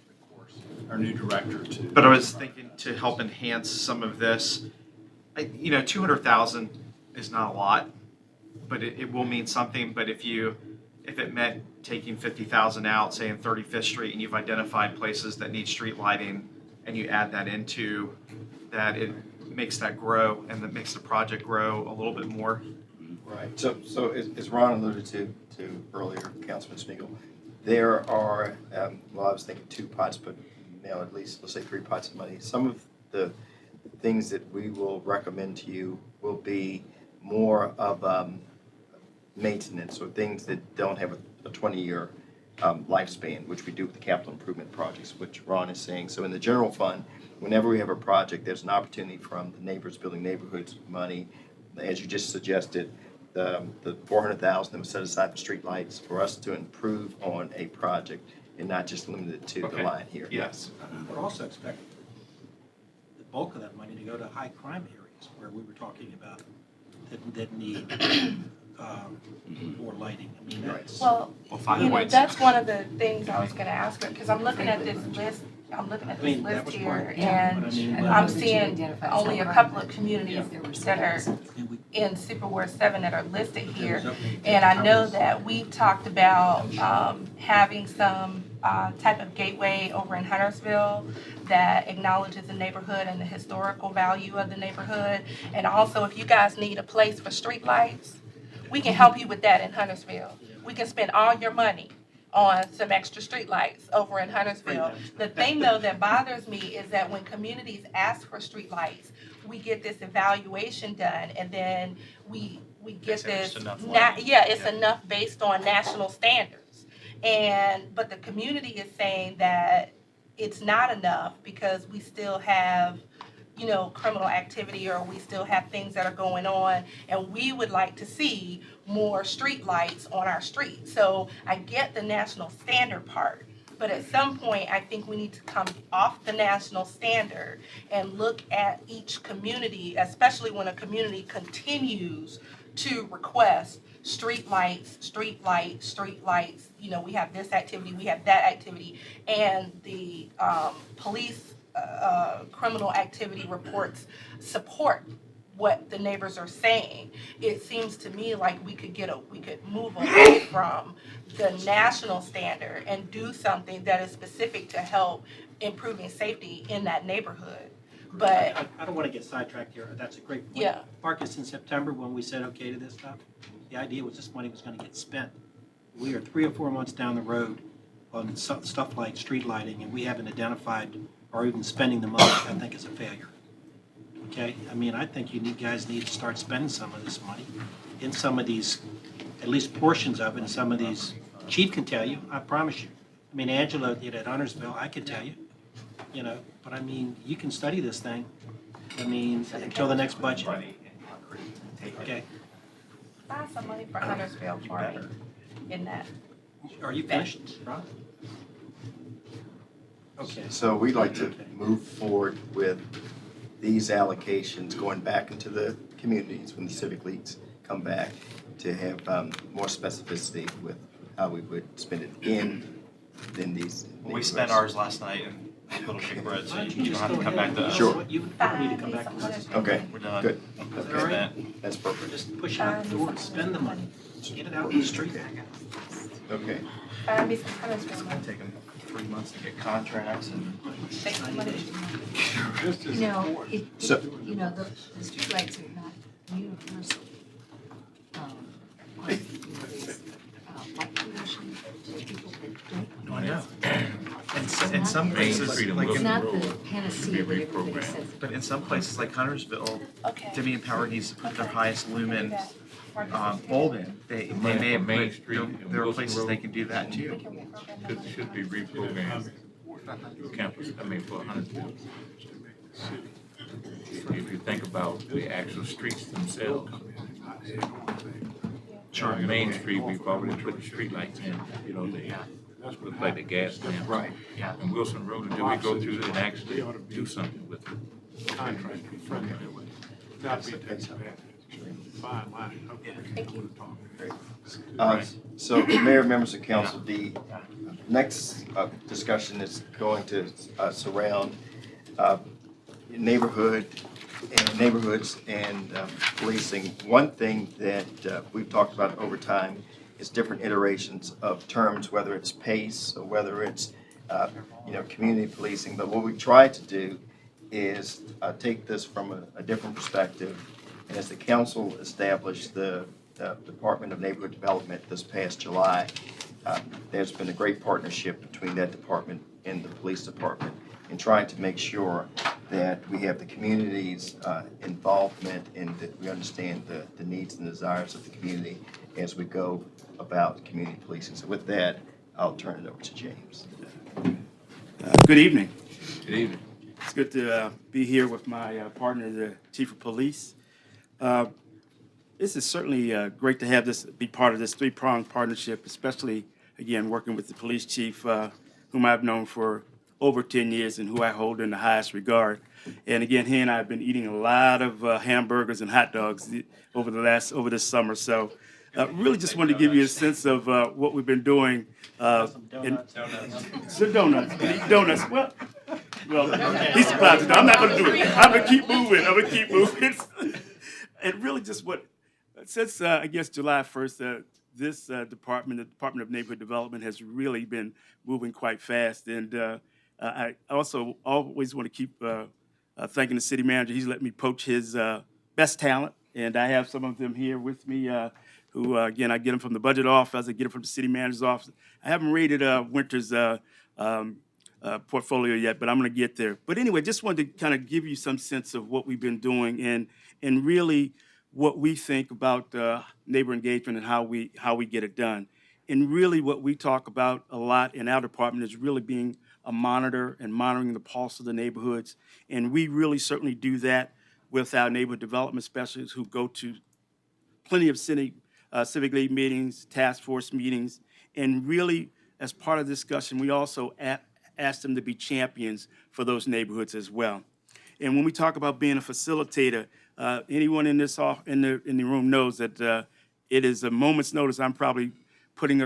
of course, our new director to. But I was thinking to help enhance some of this, 200,000 is not a lot, but it will mean something. But if it meant taking 50,000 out, say in 35th Street, and you've identified places that need street lighting, and you add that into that, it makes that grow, and that makes the project grow a little bit more. Right, so as Ron alluded to earlier, Councilman Spiegel, there are, well, I was thinking 2 pots, but now at least, let's say 3 pots of money. Some of the things that we will recommend to you will be more of maintenance, or things that don't have a 20-year lifespan, which we do with the capital improvement projects, which Ron is saying. So in the general fund, whenever we have a project, there's an opportunity from the Neighbors Building Neighborhoods money, as you just suggested, the 400,000 that was set aside for streetlights, for us to improve on a project and not just limited to the Okay. line here. Yes. I would also expect the bulk of that money to go to high crime areas where we were talking about that need more lighting. I mean, that's. Well, Five you know, points. that's one of the things I was gonna ask her, because I'm looking at this list, I mean, that was part of here, it, and but I mean, I'm that you seeing identified only a some couple of right. communities If there were that are some- and we- in Super Ward 7 that are listed there here. was update. And I know that we've talked about having some type of gateway over in Huntersville that acknowledges the neighborhood and the historical value of the neighborhood. And also, if you guys need a place for streetlights, we can help you with that in Huntersville. We can spend all your money on some extra streetlights over in Huntersville. The thing though that bothers me is that when communities ask for streetlights, we get this evaluation done, and then we get Say there's this, enough na- lighting. yeah, it's Yeah. enough based on national standards. But the community is saying that it's not enough because we still have, criminal activity, or we still have things that are going on, and we would like to see more street lights on our streets. So I get the national standard part, but at some point, I think we need to come off the national standard and look at each community, especially when a community continues to request street lights, we have this activity, we have that activity, and the police criminal activity reports support what the neighbors are saying. It seems to me like we could move away from the national standard and do something that is specific to help improving safety in that neighborhood. But I don't want to get sidetracked here. That's a great point. yeah, Marcus, in September, when we said okay to this stuff, the idea was this money was going to get spent. We are 3 or 4 months down the road on stuff like street lighting, and we haven't identified or even spending the money, I think is a failure. Okay, I mean, I think you guys need to start spending some of this money in some of these, at least portions of it, in some of these. Chief can tell you, I promise you. I mean, Angela did at Huntersville, I can tell you, but I mean, you can study this thing, I mean, until the next budget. Okay, Find some money for Huntersville for me in that. are you finished, Rob? Okay. So we'd like to move forward with these allocations going back into the communities when the civic leagues come back to have more specificity with how we would spend it in these. We spent ours last night in Little Big Bread, so Why don't you don't have to go come ahead back to and us. tell us Sure. what you don't need to come back to us. Okay, We're done. good. Is that all right? That's perfect. Just push it out the door, spend the money, get it out in the street. Okay. Find me some Huntersville It's money. gonna take them 3 months to get contracts and. Take some money. This is You know, important. So- the streetlights are not universal. There's, light pollution to people that don't. I know. In some places, like It's in, not the panacea that everybody says. but in some places like Huntersville, Okay. Dominion Power needs to put their highest lumen Marcus, bulb in. They may, Main but Street and there are Wilson places Road. they can do that too. Should be reprogrammed campus, for Huntersville. If you think about the actual streets themselves. On Main Street, we probably put the streetlights in, they look like the gas lamps. Right. Yeah. And Wilson Road, until we go through and actually do something with it. Contract friendly. Not be taken advantage. Fine line. Okay. Thank you. So, Mayor, members of council, the next discussion is going to surround neighborhoods and policing. One thing that we've talked about over time is different iterations of terms, whether it's PACE or whether it's community policing. But what we tried to do is take this from a different perspective. And as the council established the Department of Neighborhood Development this past July, there's been a great partnership between that department and the police department in trying to make sure that we have the community's involvement and that we understand the needs and desires of the community as we go about community policing. So with that, I'll turn it over to James. Good evening. Good evening. It's good to be here with my partner, the Chief of Police. This is certainly great to have this be part of this three-pronged partnership, especially, again, working with the police chief, whom I've known for over 10 years and who I hold in the highest regard. And again, he and I have been eating a lot of hamburgers and hot dogs over this summer. So really just wanted to give you a sense of what we've been doing. Some donuts. Some donuts. Well, he's supposed to. I'm not going to do it. I'm going to keep moving. And really just since, I guess, July 1st, this department, the Department of Neighborhood Development, has really been moving quite fast. And I also always want to keep thanking the city manager. He's let me poach his best talent. And I have some of them here with me who, again, I get them from the budget office. I get them from the city manager's office. I haven't rated Winter's portfolio yet, but I'm going to get there. But anyway, just wanted to kind of give you some sense of what we've been doing and really what we think about neighbor engagement and how we get it done. And really what we talk about a lot in our department is really being a monitor and monitoring the pulse of the neighborhoods. And we really certainly do that with our neighborhood development specialists who go to plenty of civic league meetings, task force meetings, and really as part of the discussion, we also ask them to be champions for those neighborhoods as well. And when we talk about being a facilitator, anyone in this in the room knows that it is a moment's notice. I'm probably putting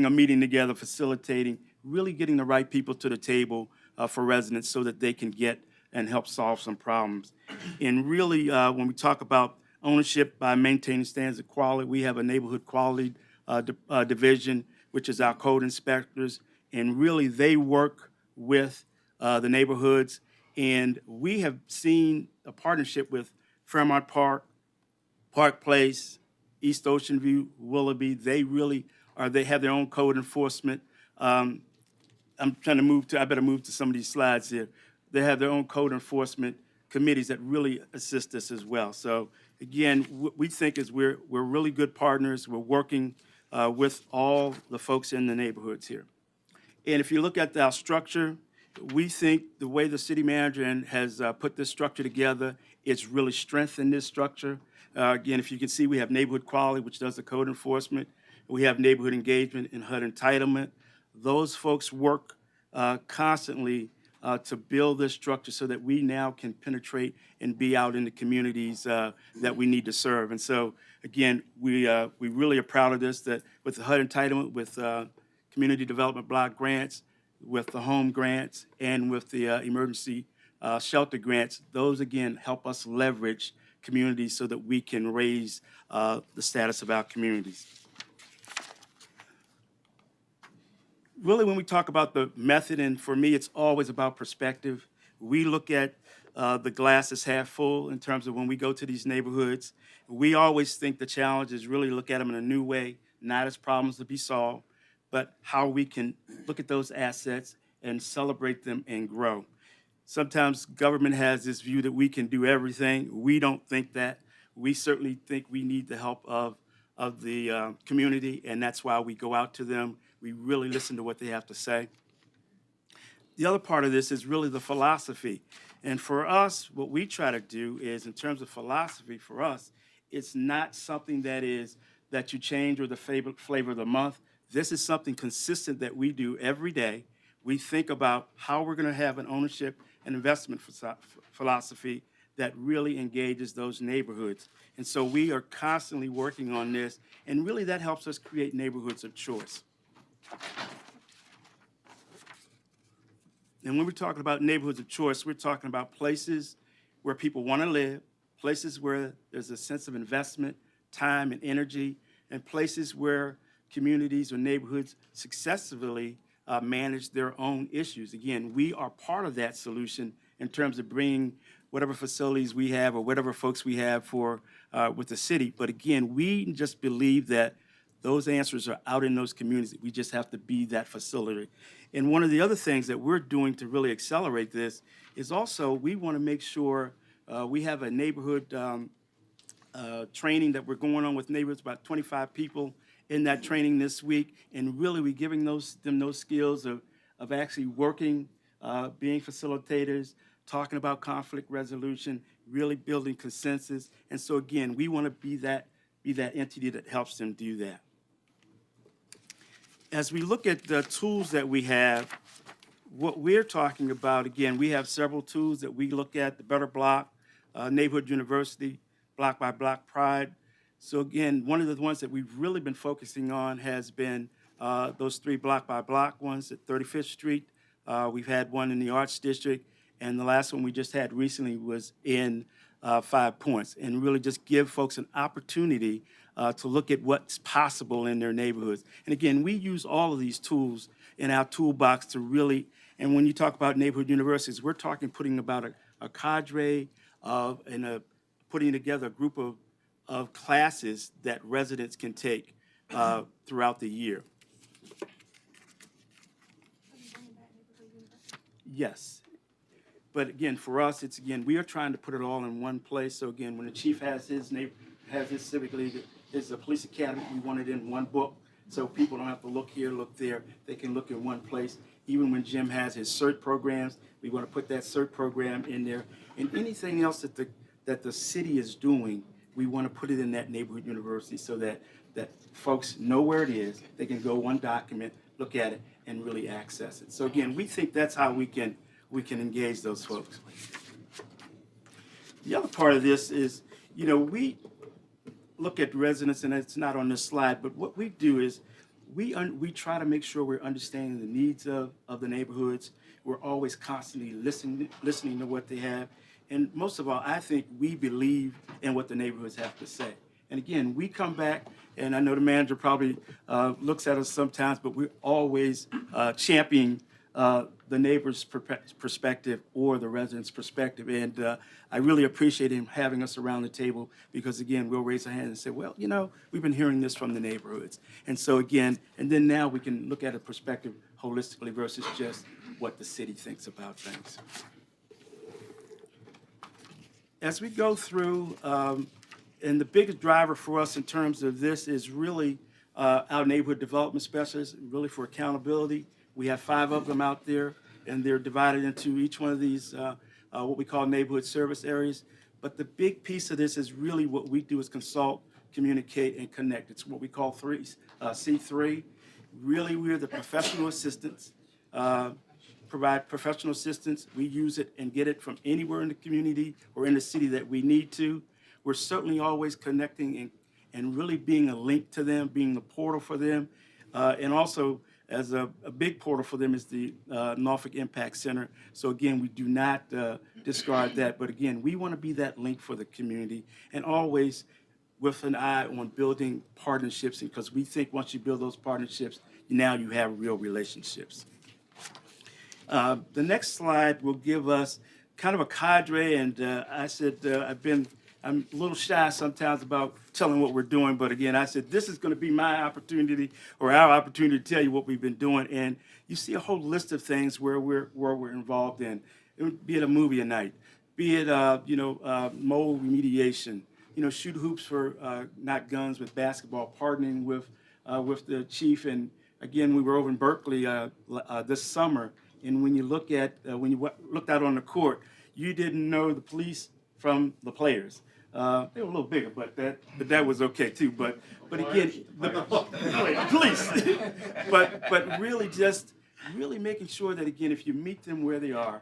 a meeting together, facilitating, really getting the right people to the table for residents so that they can get and help solve some problems. And really, when we talk about ownership by maintaining standards of quality, we have a neighborhood quality division, which is our code inspectors, and really they work with the neighborhoods. And we have seen a partnership with Fairmont Park, Park Place, East Ocean View, Willoughby. They have their own code enforcement I'm trying to move to, I better move to some of these slides here. They have their own code enforcement committees that really assist us as well. So again, what we think is we're really good partners. We're working with all the folks in the neighborhoods here. And if you look at our structure, we think the way the city manager has put this structure together, it's really strengthened this structure. Again, if you can see, we have neighborhood quality, which does the code enforcement. We have neighborhood engagement and HUD entitlement. Those folks work constantly to build this structure so that we now can penetrate and be out in the communities that we need to serve. And so, again, we really are proud of this, that with the HUD entitlement, with community development block grants, with the home grants, and with the emergency shelter grants, those, again, help us leverage communities so that we can raise the status of our communities. Really, when we talk about the method, and for me, it's always about perspective. We look at the glass as half full in terms of when we go to these neighborhoods. We always think the challenge is really look at them in a new way, not as problems to be solved, but how we can look at those assets and celebrate them and grow. Sometimes government has this view that we can do everything. We don't think that. We certainly think we need the help of the community, and that's why we go out to them. We really listen to what they have to say. The other part of this is really the philosophy. And for us, what we try to do is, in terms of philosophy, for us, it's not something that you change or the flavor of the month. This is something consistent that we do every day. We think about how we're going to have an ownership and investment philosophy that really engages those neighborhoods. And so we are constantly working on this, and really that helps us create neighborhoods of choice. And when we're talking about neighborhoods of choice, we're talking about places where people want to live, places where there's a sense of investment, time, and energy, and places where communities or neighborhoods successfully manage their own issues. Again, we are part of that solution in terms of bringing whatever facilities we have or whatever folks we have for with the city. But again, we just believe that those answers are out in those communities. We just have to be that facility. And one of the other things that we're doing to really accelerate this is also we want to make sure we have a neighborhood training that we're going on with neighborhoods, about 25 people in that training this week, and really we're giving them those skills of actually working, being facilitators, talking about conflict resolution, really building consensus. And so again, we want to be that entity that helps them do that. As we look at the tools that we have, what we're talking about, again, we have several tools that we look at: the Better Block, Neighborhood University, Block by Block Pride. So again, one of the ones that we've really been focusing on has been those 3 block by block ones at 35th Street. We've had one in the Arts District, and the last one we just had recently was in 5 Points, and really just give folks an opportunity to look at what's possible in their neighborhoods. And again, we use all of these tools in our toolbox to really, and when you talk about neighborhood universities, we're talking putting about a cadre of, and putting together a group of classes that residents can take throughout the year. Yes. But again, for us, it's, again, we are trying to put it all in one place. So again, when the chief has his civic league, his police academy, we want it in one book. So people don't have to look here, look there. They can look in one place. Even when Jim has his CERT programs, we want to put that CERT program in there. And anything else that the city is doing, we want to put it in that neighborhood university so that folks know where it is. They can go one document, look at it, and really access it. So again, we think that's how we can engage those folks. The other part of this is, we look at residents, and it's not on this slide, but what we do is we try to make sure we're understanding the needs of the neighborhoods. We're always constantly listening to what they have. And most of all, I think we believe in what the neighborhoods have to say. And again, we come back, and I know the manager probably looks at us sometimes, but we're always championing the neighbor's perspective or the resident's perspective. And I really appreciate him having us around the table because, again, we'll raise our hand and say, well, we've been hearing this from the neighborhoods. And so, again, and then now we can look at a perspective holistically versus just what the city thinks about things. As we go through, and the biggest driver for us in terms of this is really our neighborhood development specialists, really for accountability. We have 5 of them out there, and they're divided into each one of these, what we call neighborhood service areas. But the big piece of this is really what we do is consult, communicate, and connect. It's what we call C3. Really, we're the professional assistants, provide professional assistance. We use it and get it from anywhere in the community or in the city that we need to. We're certainly always connecting and really being a link to them, being the portal for them. And also, as a big portal for them is the Norfolk Impact Center. So again, we do not discard that. But again, we want to be that link for the community and always with an eye on building partnerships, because we think once you build those partnerships, now you have real relationships. The next slide will give us kind of a cadre, and I said I'm a little shy sometimes about telling what we're doing, but again, I said this is going to be my opportunity or our opportunity to tell you what we've been doing, and you see a whole list of things where we're involved in. Be it a movie a night, be it mold remediation, shoot hoops for not guns with basketball, partnering with the chief, and again we were over in Berkeley this summer. And when you look at when you looked out on the court, you didn't know the police from the players. They were a little bigger, but that was okay too. But again, the police. but really making sure that again, if you meet them where they are,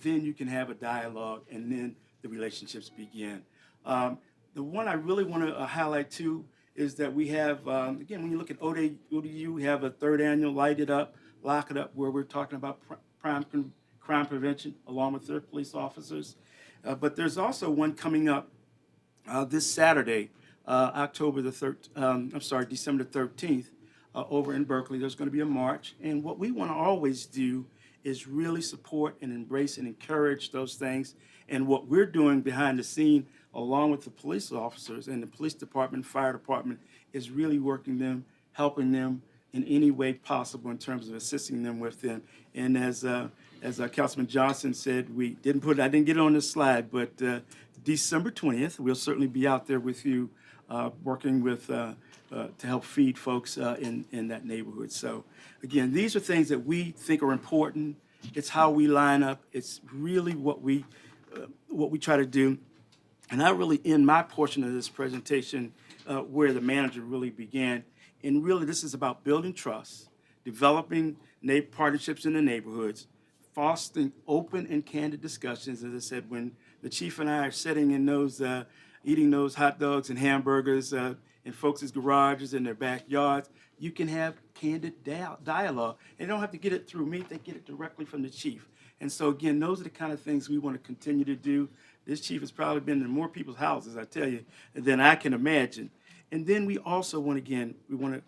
then you can have a dialogue, and then the relationships begin. The one I really want to highlight too is that we have again, when you look at ODU, we have a 3rd annual Light It Up, Lock It Up, where we're talking about crime prevention along with their police officers. But there's also one coming up this Saturday, December the 13th, over in Berkeley. There's going to be a march. And what we want to always do is really support and embrace and encourage those things. And what we're doing behind the scene, along with the police officers and the police department, fire department, is really working them, helping them in any way possible in terms of assisting them with them. And as Councilman Johnson said, I didn't get it on this slide, but December 20th, we'll certainly be out there with you, working with to help feed folks in that neighborhood. So again, these are things that we think are important. It's how we line up. It's really what we try to do. And I really end my portion of this presentation where the manager really began. And really, this is about building trust, developing partnerships in the neighborhoods, fostering open and candid discussions. As I said, when the chief and I are sitting in those, eating those hot dogs and hamburgers in folks' garages in their backyards, you can have candid dialogue. They don't have to get it through me, they get it directly from the chief. And so again, those are the kind of things we want to continue to do. This chief has probably been in more people's houses, I tell you, than I can imagine. And then we also want to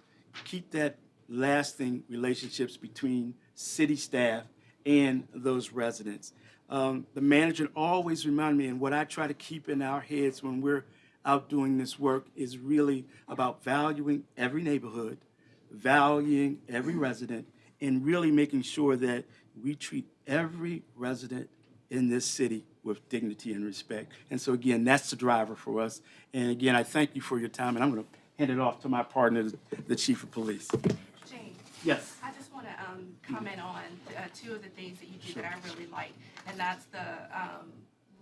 keep that lasting relationships between city staff and those residents. The manager always reminded me, and what I try to keep in our heads when we're out doing this work is really about valuing every neighborhood, valuing every resident, and really making sure that we treat every resident in this city with dignity and respect. And so again, that's the driver for us. And again, I thank you for your time, and I'm going to hand it off to my partner, the chief of police. James. Yes. I just want to comment on 2 of the things that you do that I really like, and that's the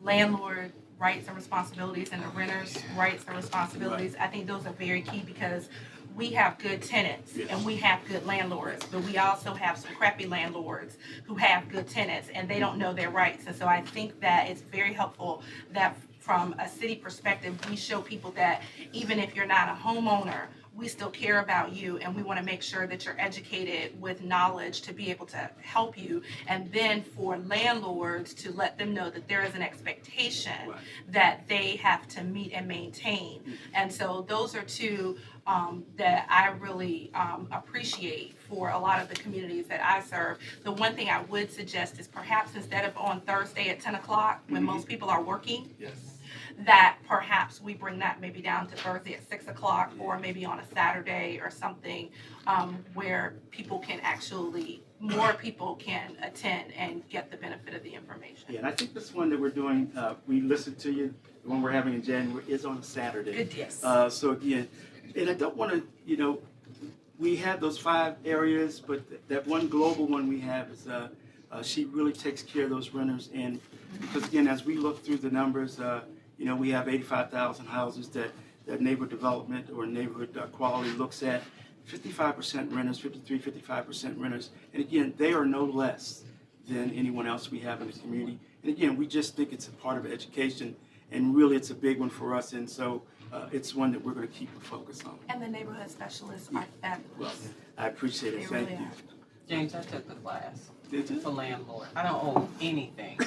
landlord rights and responsibilities and the renters' rights and responsibilities. I think those are very key because we have good tenants and we have good landlords, but we also have some crappy landlords who have good tenants and they don't know their rights. And so I think that it's very helpful that from a city perspective, we show people that even if you're not a homeowner, we still care about you, and we want to make sure that you're educated with knowledge to be able to help you. And then for landlords to let them know that there is an expectation that they have to meet and maintain. And so those are 2 that I really appreciate for a lot of the communities that I serve. The one thing I would suggest is perhaps instead of on Thursday at 10 o'clock when most people are working, that perhaps we bring that maybe down to Thursday at 6 o'clock or maybe on a Saturday or something, where people can actually, more people can attend and get the benefit of the information. Yeah, and I think this one that we're doing, we listened to you, the one we're having in January is on a Saturday. Good, yes. So again, and I don't want to, we have those 5 areas, but that one global one we have is, she really takes care of those renters. And because again, as we look through the numbers, we have 85,000 houses that neighborhood development or neighborhood quality looks at. 55% renters, 55% renters. And again, they are no less than anyone else we have in the community. And again, we just think it's a part of education, and really it's a big one for us. And so it's one that we're going to keep a focus on. And the neighborhood specialists are fabulous. Well, I appreciate it. They Thank really you. are. James, I took the class. Did you? For landlord. I don't own anything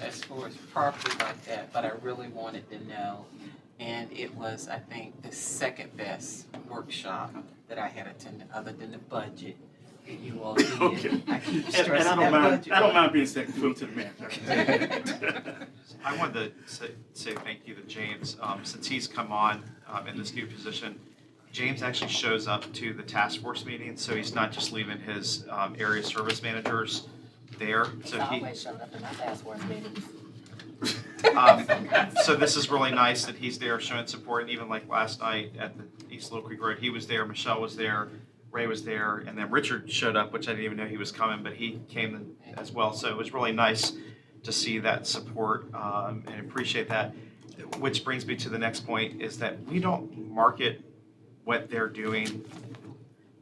as far as property like that, but I really wanted to know. And it was, I think, the second best workshop that I had attended, other than the budget that you all did. Okay. I keep And stressing I that don't mind. budget. I don't mind being second fiddle to the man. I wanted to say thank you to James. Since he's come on in this new position, James actually shows up to the task force meetings, so he's not just leaving his area service managers there. So he always showed up in my task force meetings. So this is really nice that he's there showing support, and even like last night at the East Little Creek Road, he was there, Michelle was there, Ray was there, and then Richard showed up, which I didn't even know he was coming, but he came as well. So it was really nice to see that support and appreciate that. Which brings me to the next point, is that we don't market what they're doing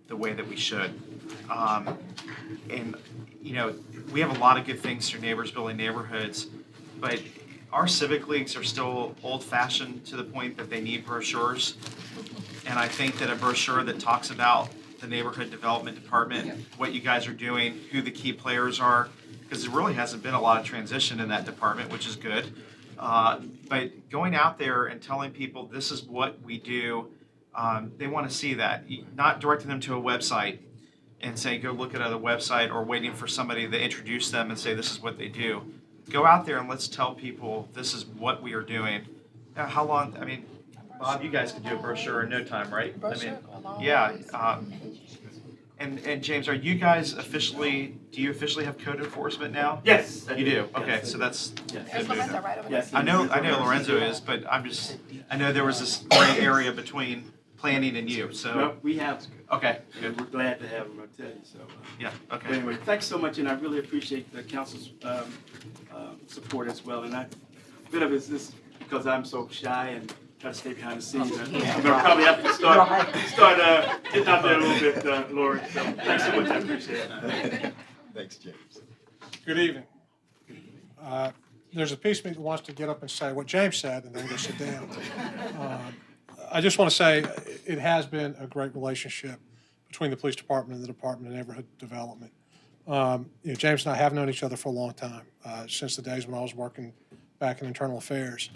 the way that we should. And we have a lot of good things through Neighbors Building Neighborhoods, but our civic leagues are still old-fashioned to the point that they need brochures. And I think that a brochure that talks about the neighborhood development department, what you guys are doing, who the key players are, because there really hasn't been a lot of transition in that department, which is good. But going out there and telling people this is what we do, they want to see that, not directing them to a website and saying, go look at a website, or waiting for somebody to introduce them and say, this is what they do. Go out there and let's tell people this is what we are doing. Now, how long, Bob, you guys can do a brochure in no time, right? Yeah. And James, are you guys do you officially have code enforcement now? Yes. You do? Okay, Yes. so that's Yes. good to know. Yes. I know Lorenzo is, but I know there was this gray area between planning and you, so. Well, we have. Okay, And good. we're glad to have him, I tell you, so. Yeah, But okay. anyway, thanks so much, and I really appreciate the council's support as well. And a bit of it is this, because I'm so shy and try to stay behind the scenes. I'm gonna probably have to start getting out there a little bit, Lori. So thanks so much, I appreciate it. Thanks, James. Good evening. There's a piece of me that wants to get up and say what James said and then go sit down. I just want to say it has been a great relationship between the police department and the Department of Neighborhood Development. James and I have known each other for a long time, since the days when I was working back in internal affairs.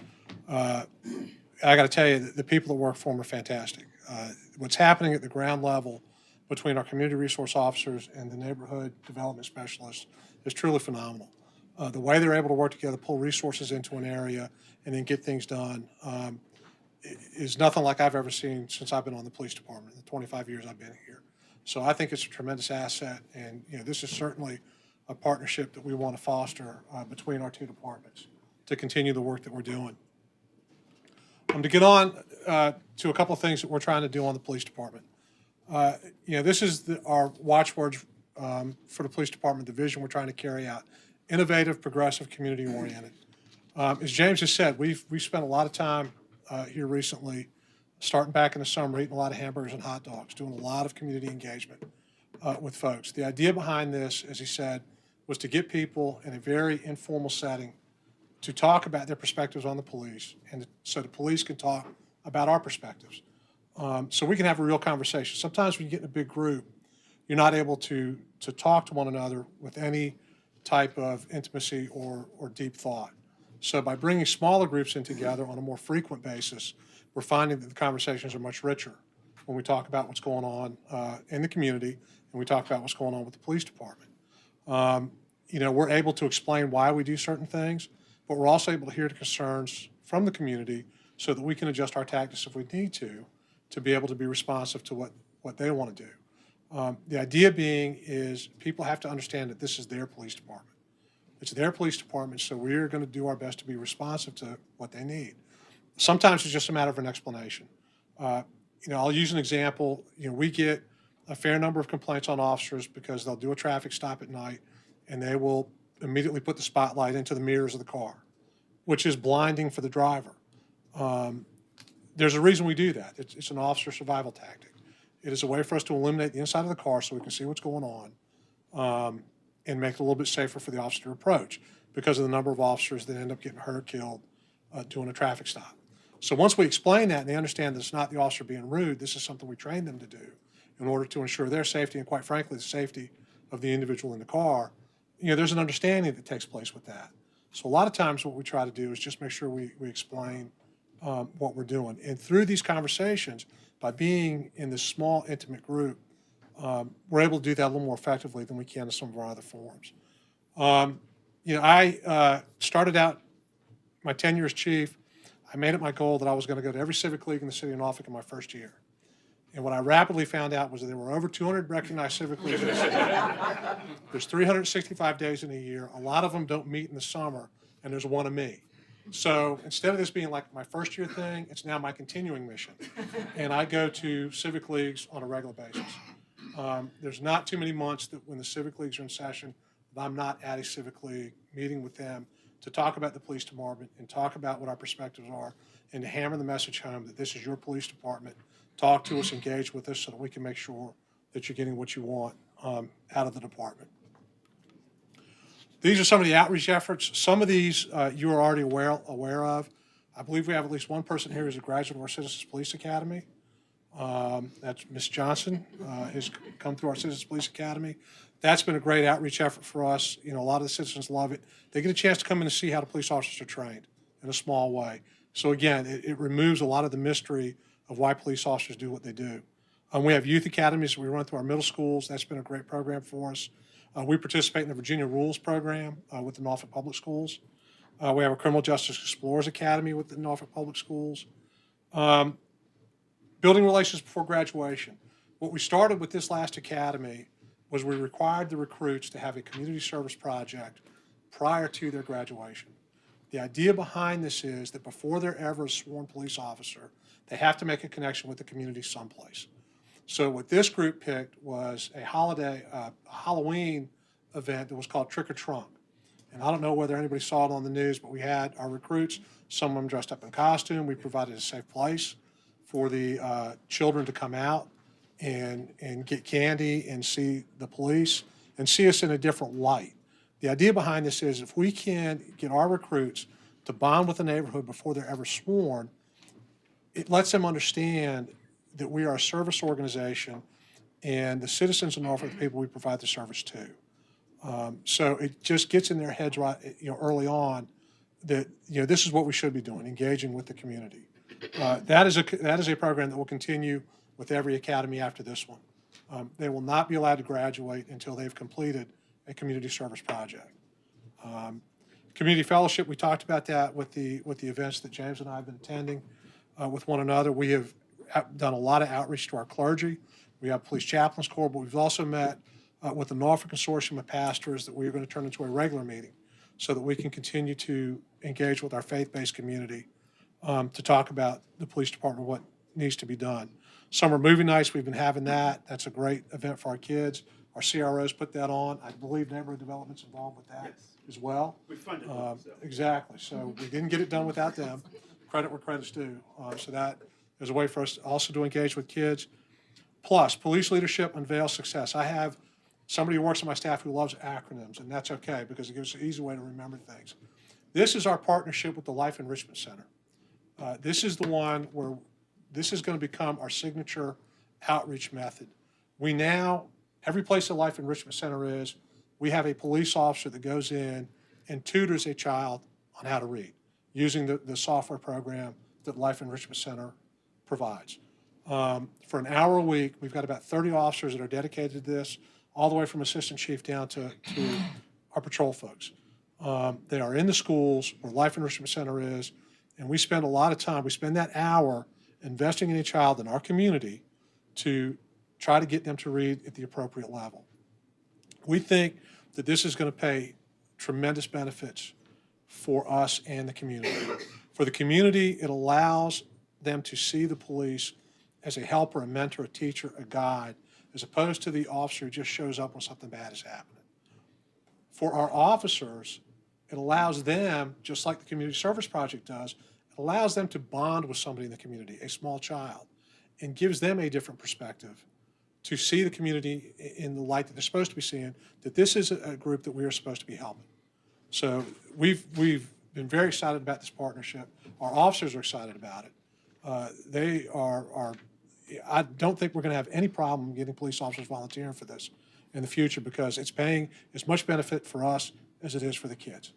I got to tell you, the people that work for him are fantastic. What's happening at the ground level between our community resource officers and the neighborhood development specialists is truly phenomenal. The way they're able to work together, pull resources into an area, and then get things done is nothing like I've ever seen since I've been on the police department, the 25 years I've been here. So I think it's a tremendous asset, and this is certainly a partnership that we want to foster between our two departments to continue the work that we're doing. To get on to a couple of things that we're trying to do on the police department. This is our watchwords for the police department, the vision we're trying to carry out: innovative, progressive, community-oriented. As James has said, we've spent a lot of time here recently, starting back in the summer, eating a lot of hamburgers and hot dogs, doing a lot of community engagement with folks. The idea behind this, as he said, was to get people in a very informal setting to talk about their perspectives on the police, and so the police can talk about our perspectives. So we can have a real conversation. Sometimes when you get in a big group, you're not able to talk to one another with any type of intimacy or deep thought. So by bringing smaller groups in together on a more frequent basis, we're finding that the conversations are much richer when we talk about what's going on in the community and we talk about what's going on with the police department. We're able to explain why we do certain things, but we're also able to hear the concerns from the community so that we can adjust our tactics if we need to be able to be responsive to what they want to do. The idea being is people have to understand that this is their police department. It's their police department, so we're going to do our best to be responsive to what they need. Sometimes it's just a matter of an explanation. I'll use an example. We get a fair number of complaints on officers because they'll do a traffic stop at night and they will immediately put the spotlight into the mirrors of the car, which is blinding for the driver. There's a reason we do that. It's an officer survival tactic. It is a way for us to illuminate the inside of the car so we can see what's going on and make it a little bit safer for the officer to approach because of the number of officers that end up getting hurt, killed doing a traffic stop. So once we explain that and they understand that it's not the officer being rude, this is something we train them to do in order to ensure their safety and, quite frankly, the safety of the individual in the car, there's an understanding that takes place with that. So a lot of times what we try to do is just make sure we explain what we're doing. And through these conversations, by being in this small, intimate group, we're able to do that a little more effectively than we can in some of our other forums. I started out my tenure as chief. I made it my goal that I was going to go to every civic league in the city of Norfolk in my first year. And what I rapidly found out was that there were over 200 recognized civic leagues in the city. There's 365 days in a year. A lot of them don't meet in the summer, and there's one of me. So instead of this being like my first year thing, it's now my continuing mission. And I go to civic leagues on a regular basis. There's not too many months that when the civic leagues are in session that I'm not at a civic league, meeting with them to talk about the police department and talk about what our perspectives are and to hammer the message home that this is your police department. Talk to us, engage with us so that we can make sure that you're getting what you want out of the department. These are some of the outreach efforts. Some of these you are already aware of. I believe we have at least one person here who's a graduate of our Citizens Police Academy. That's Ms. Johnson, has come through our Citizens Police Academy. That's been a great outreach effort for us. A lot of the citizens love it. They get a chance to come in and see how the police officers are trained in a small way. So again, it removes a lot of the mystery of why police officers do what they do. We have youth academies that we run through our middle schools. That's been a great program for us. We participate in the Virginia Rules program with the Norfolk Public Schools. We have a Criminal Justice Explorers Academy with the Norfolk Public Schools. Building relations before graduation. What we started with this last academy was we required the recruits to have a community service project prior to their graduation. The idea behind this is that before they're ever a sworn police officer, they have to make a connection with the community someplace. So what this group picked was a Halloween event that was called Trick or Trunk. And I don't know whether anybody saw it on the news, but we had our recruits, some of them dressed up in costume. We provided a safe place for the children to come out and get candy and see the police and see us in a different light. The idea behind this is if we can get our recruits to bond with the neighborhood before they're ever sworn, it lets them understand that we are a service organization and the citizens of Norfolk are the people we provide the service to. So it just gets in their heads right, early on that, this is what we should be doing, engaging with the community. That is a program that will continue with every academy after this one. They will not be allowed to graduate until they've completed a community service project. Community fellowship, we talked about that with the events that James and I have been attending with one another. We have done a lot of outreach to our clergy. We have Police Chaplains Corps, but we've also met with the Norfolk Consortium of Pastors that we are going to turn into a regular meeting so that we can continue to engage with our faith-based community to talk about the police department, what needs to be done. Summer movie nights, we've been having that. That's a great event for our kids. Our CROs put that on. I believe Neighborhood Development's involved with that as well. We funded it. Exactly. So we didn't get it done without them. Credit where credit's due. So that is a way for us also to engage with kids. Plus, police leadership unveils success. I have somebody who works on my staff who loves acronyms, and that's okay because it gives us an easy way to remember things. This is our partnership with the Life Enrichment Center. This is the one where this is going to become our signature outreach method. We now, every place the Life Enrichment Center is, we have a police officer that goes in and tutors a child on how to read using the software program that Life Enrichment Center provides. For an hour a week, we've got about 30 officers that are dedicated to this, all the way from assistant chief down to our patrol folks. They are in the schools where Life Enrichment Center is, And we spend a lot of time, we spend that hour investing in a child in our community to try to get them to read at the appropriate level. We think that this is going to pay tremendous benefits for us and the community. For the community, it allows them to see the police as a helper, a mentor, a teacher, a guide, as opposed to the officer who just shows up when something bad is happening. For our officers, it allows them, just like the Community Service Project does, it allows them to bond with somebody in the community, a small child, and gives them a different perspective to see the community in the light that they're supposed to be seeing, that this is a group that we are supposed to be helping. So we've been very excited about this partnership. Our officers are excited about it. They are, I don't think we're going to have any problem getting police officers volunteering for this in the future because it's paying as much benefit for us as it is for the kids.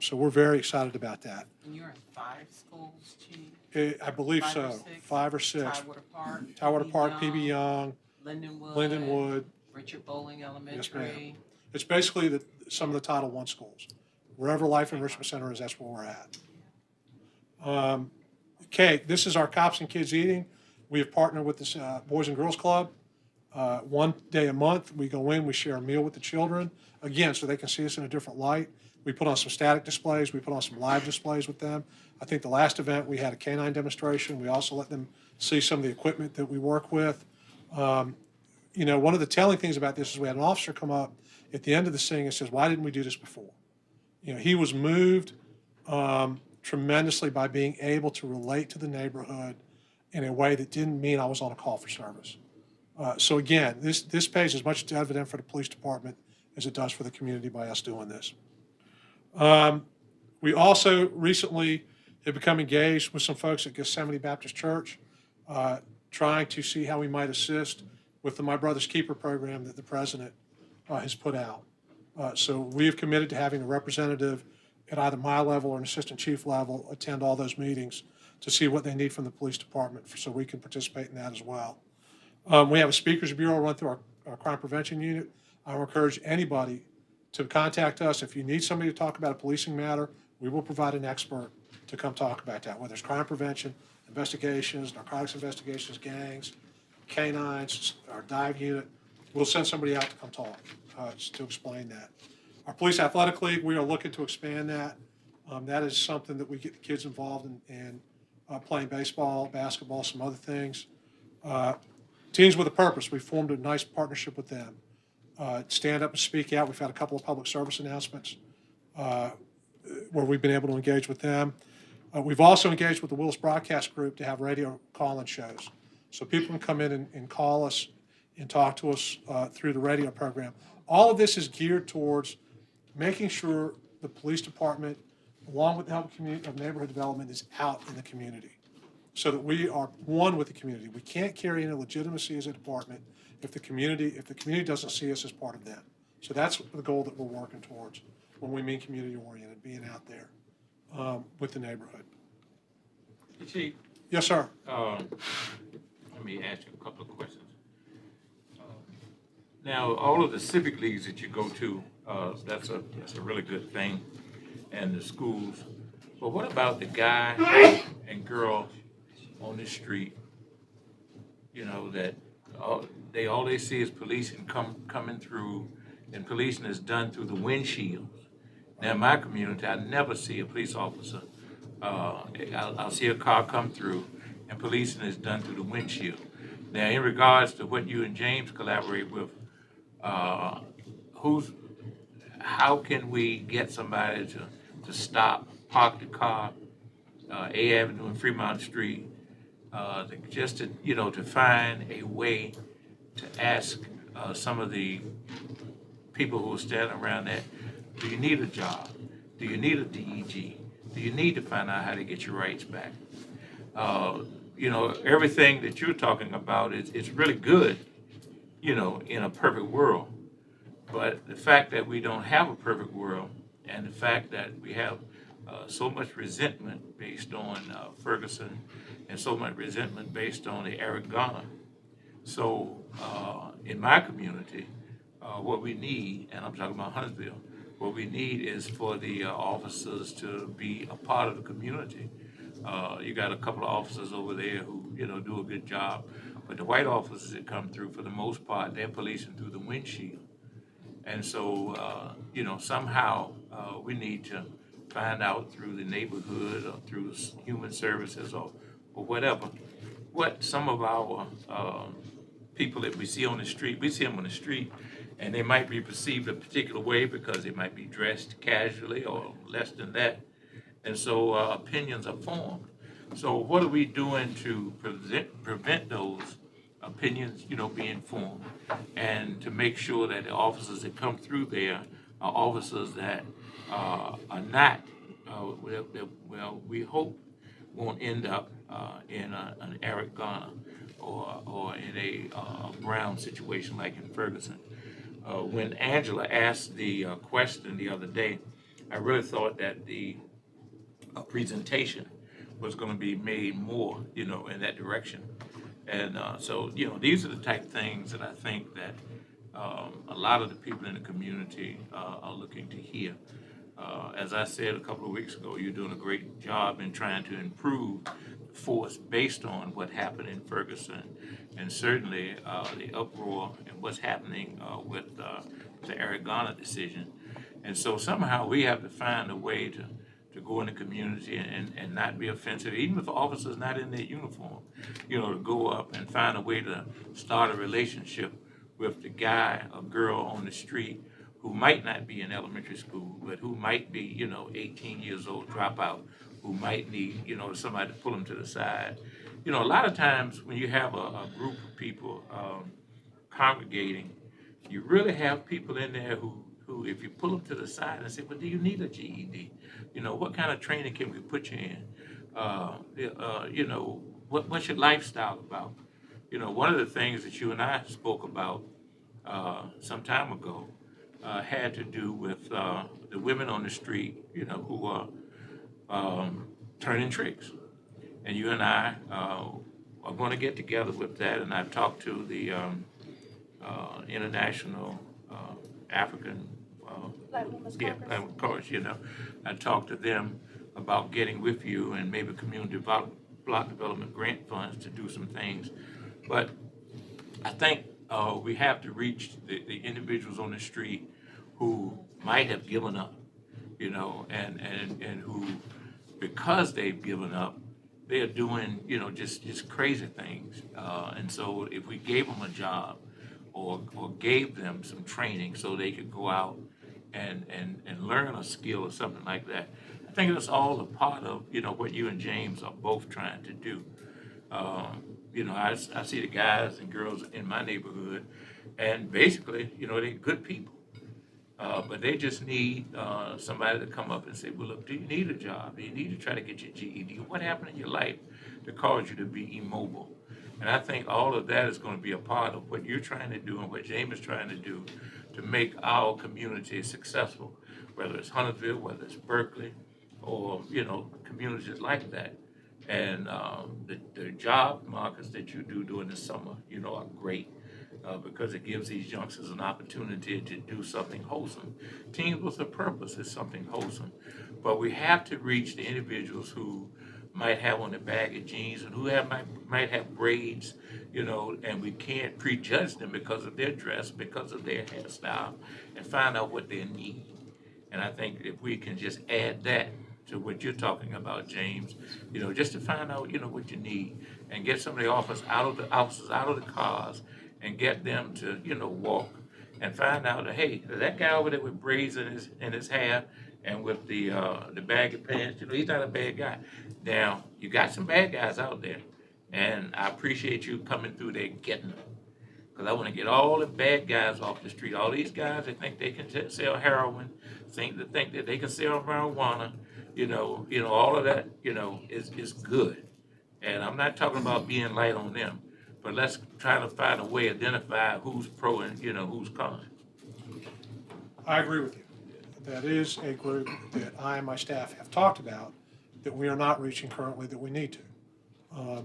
So we're very excited about that. And you're in 5 schools, Chief? I believe 5 or so, 6? 5 or 6. Tidewater Park? Tidewater Park, PB Young, Lindenwood? Lindenwood. Richard Bowling Yes, Elementary? ma'am. It's basically some of the Title I schools. Wherever Life Enrichment Center is, that's where we're at. Okay, this is our Cops and Kids Eating. We have partnered with this Boys and Girls Club. One day a month, we go in, we share a meal with the children, again, so they can see us in a different light. We put on some static displays, we put on some live displays with them. I think the last event, we had a canine demonstration. We also let them see some of the equipment that we work with. You know, one of the telling things about this is we had an officer come up at the end of the thing and says, why didn't we do this before? You know, he was moved tremendously by being able to relate to the neighborhood in a way that didn't mean I was on a call for service. So again, this pays as much dividend for the police department as it does for the community by us doing this. We also recently have become engaged with some folks at Gethsemane Baptist Church, trying to see how we might assist with the My Brother's Keeper program that the president has put out. So we have committed to having a representative at either my level or an assistant chief level attend all those meetings to see what they need from the police department so we can participate in that as well. We have a speakers bureau run through our crime prevention unit. I would encourage anybody to contact us. If you need somebody to talk about a policing matter, we will provide an expert to come talk about that, whether it's crime prevention, investigations, narcotics investigations, gangs, canines, our dive unit. We'll send somebody out to come talk to explain that. Our Police Athletic League, we are looking to expand that. That is something that we get the kids involved in playing baseball, basketball, some other things. Teens with a Purpose, we formed a nice partnership with them. Stand Up and Speak Out, we've had a couple of public service announcements where we've been able to engage with them. We've also engaged with the Willis Broadcast Group to have radio call-in shows. So people can come in and call us and talk to us through the radio program. All of this is geared towards making sure the police department, along with the help of neighborhood development, is out in the community so that we are one with the community. We can't carry any legitimacy as a department if the community doesn't see us as part of them. So that's the goal that we're working towards when we mean community-oriented, being out there with the neighborhood. Chief, Yes, sir. let me ask you a couple of questions. Now, all of the civic leagues that you go to, that's a really good thing, and the schools. But what about the guy and girl on the street? You know, that all they see is policing coming through, and policing is done through the windshields. Now, in my community, I never see a police officer. I'll see a car come through, and policing is done through the windshield. Now, in regards to what you and James collaborate with, how can we get somebody to stop, park the car, A Avenue and Fremont Street, to find a way to ask some of the people who are standing around that, do you need a job? Do you need a DEG? Do you need to find out how to get your rights back? Everything that you're talking about is really good, in a perfect world. But the fact that we don't have a perfect world, and the fact that we have so much resentment based on Ferguson, and so much resentment based on the Eric Garner. So in my community, what we need, and I'm talking about Huntsville, what we need is for the officers to be a part of the community, You got a couple of officers over there who, do a good job. But the white officers that come through, for the most part, they're policing through the windshield. And so, somehow we need to find out through the neighborhood or through human services or whatever, what some of our people that we see on the street, we see them on the street, and they might be perceived a particular way because they might be dressed casually or less than that. And so opinions are formed. So what are we doing to prevent those opinions, being formed, and to make sure that the officers that come through there are officers that are not, we hope won't end up in an Eric Garner or in a Brown situation like in Ferguson. When Angela asked the question the other day, I really thought that the presentation was going to be made more, in that direction. And so, these are the type of things that I think that a lot of the people in the community are looking to hear. As I said a couple of weeks ago, you're doing a great job in trying to improve the force based on what happened in Ferguson, and certainly the uproar and what's happening with the Eric Garner decision. And so somehow we have to find a way to go in the community and not be offensive, even if the officer's not in their uniform, to go up and find a way to start a relationship with the guy or girl on the street who might not be in elementary school, but who might be, 18 years old, dropout, who might need, somebody to pull them to the side. A lot of times when you have a group of people congregating, you really have people in there who, if you pull them to the side and say, well, do you need a GED? What kind of training can we put you in? What's your lifestyle about? One of the things that you and I spoke about some time ago had to do with the women on the street, who are turning tricks. And you and I are going to get together with that, and I've talked to the International African of course, I talked to them about getting with you and maybe community block development grant funds to do some things. But I think we have to reach the individuals on the street who might have given up, and who, because they've given up, they're doing, just crazy things. And so if we gave them a job or gave them some training so they could go out and learn a skill or something like that, I think that's all a part of, what you and James are both trying to do. I see the guys and girls in my neighborhood, and basically, they're good people. But they just need somebody to come up and say, well, look, do you need a job? Do you need to try to get your GED? What happened in your life to cause you to be immobile? And I think all of that is going to be a part of what you're trying to do and what James is trying to do to make our community successful, whether it's Huntersville, whether it's Berkeley, or, communities like that. And the job markets that you do during the summer, are great. Because it gives these youngsters an opportunity to do something wholesome. Teams with a Purpose is something wholesome. But we have to reach the individuals who might have on a bag of jeans and who might have braids, and we can't prejudge them because of their dress, because of their hairstyle, and find out what they need. And I think if we can just add that to what you're talking about, James, just to find out, what you need, and get some of the officers out of the cars, and get them to, walk and find out that, hey, that guy over there with braids in his hair and with the baggy pants, he's not a bad guy. Now, you got some bad guys out there, and I appreciate you coming through there getting them. Because I want to get all the bad guys off the street. All these guys that think they can sell heroin, think that they can sell marijuana, all of that, is good. And I'm not talking about being light on them. But let's try to find a way to identify who's pro and, who's con. I agree with you. That is a group that I and my staff have talked about that we are not reaching currently that we need to.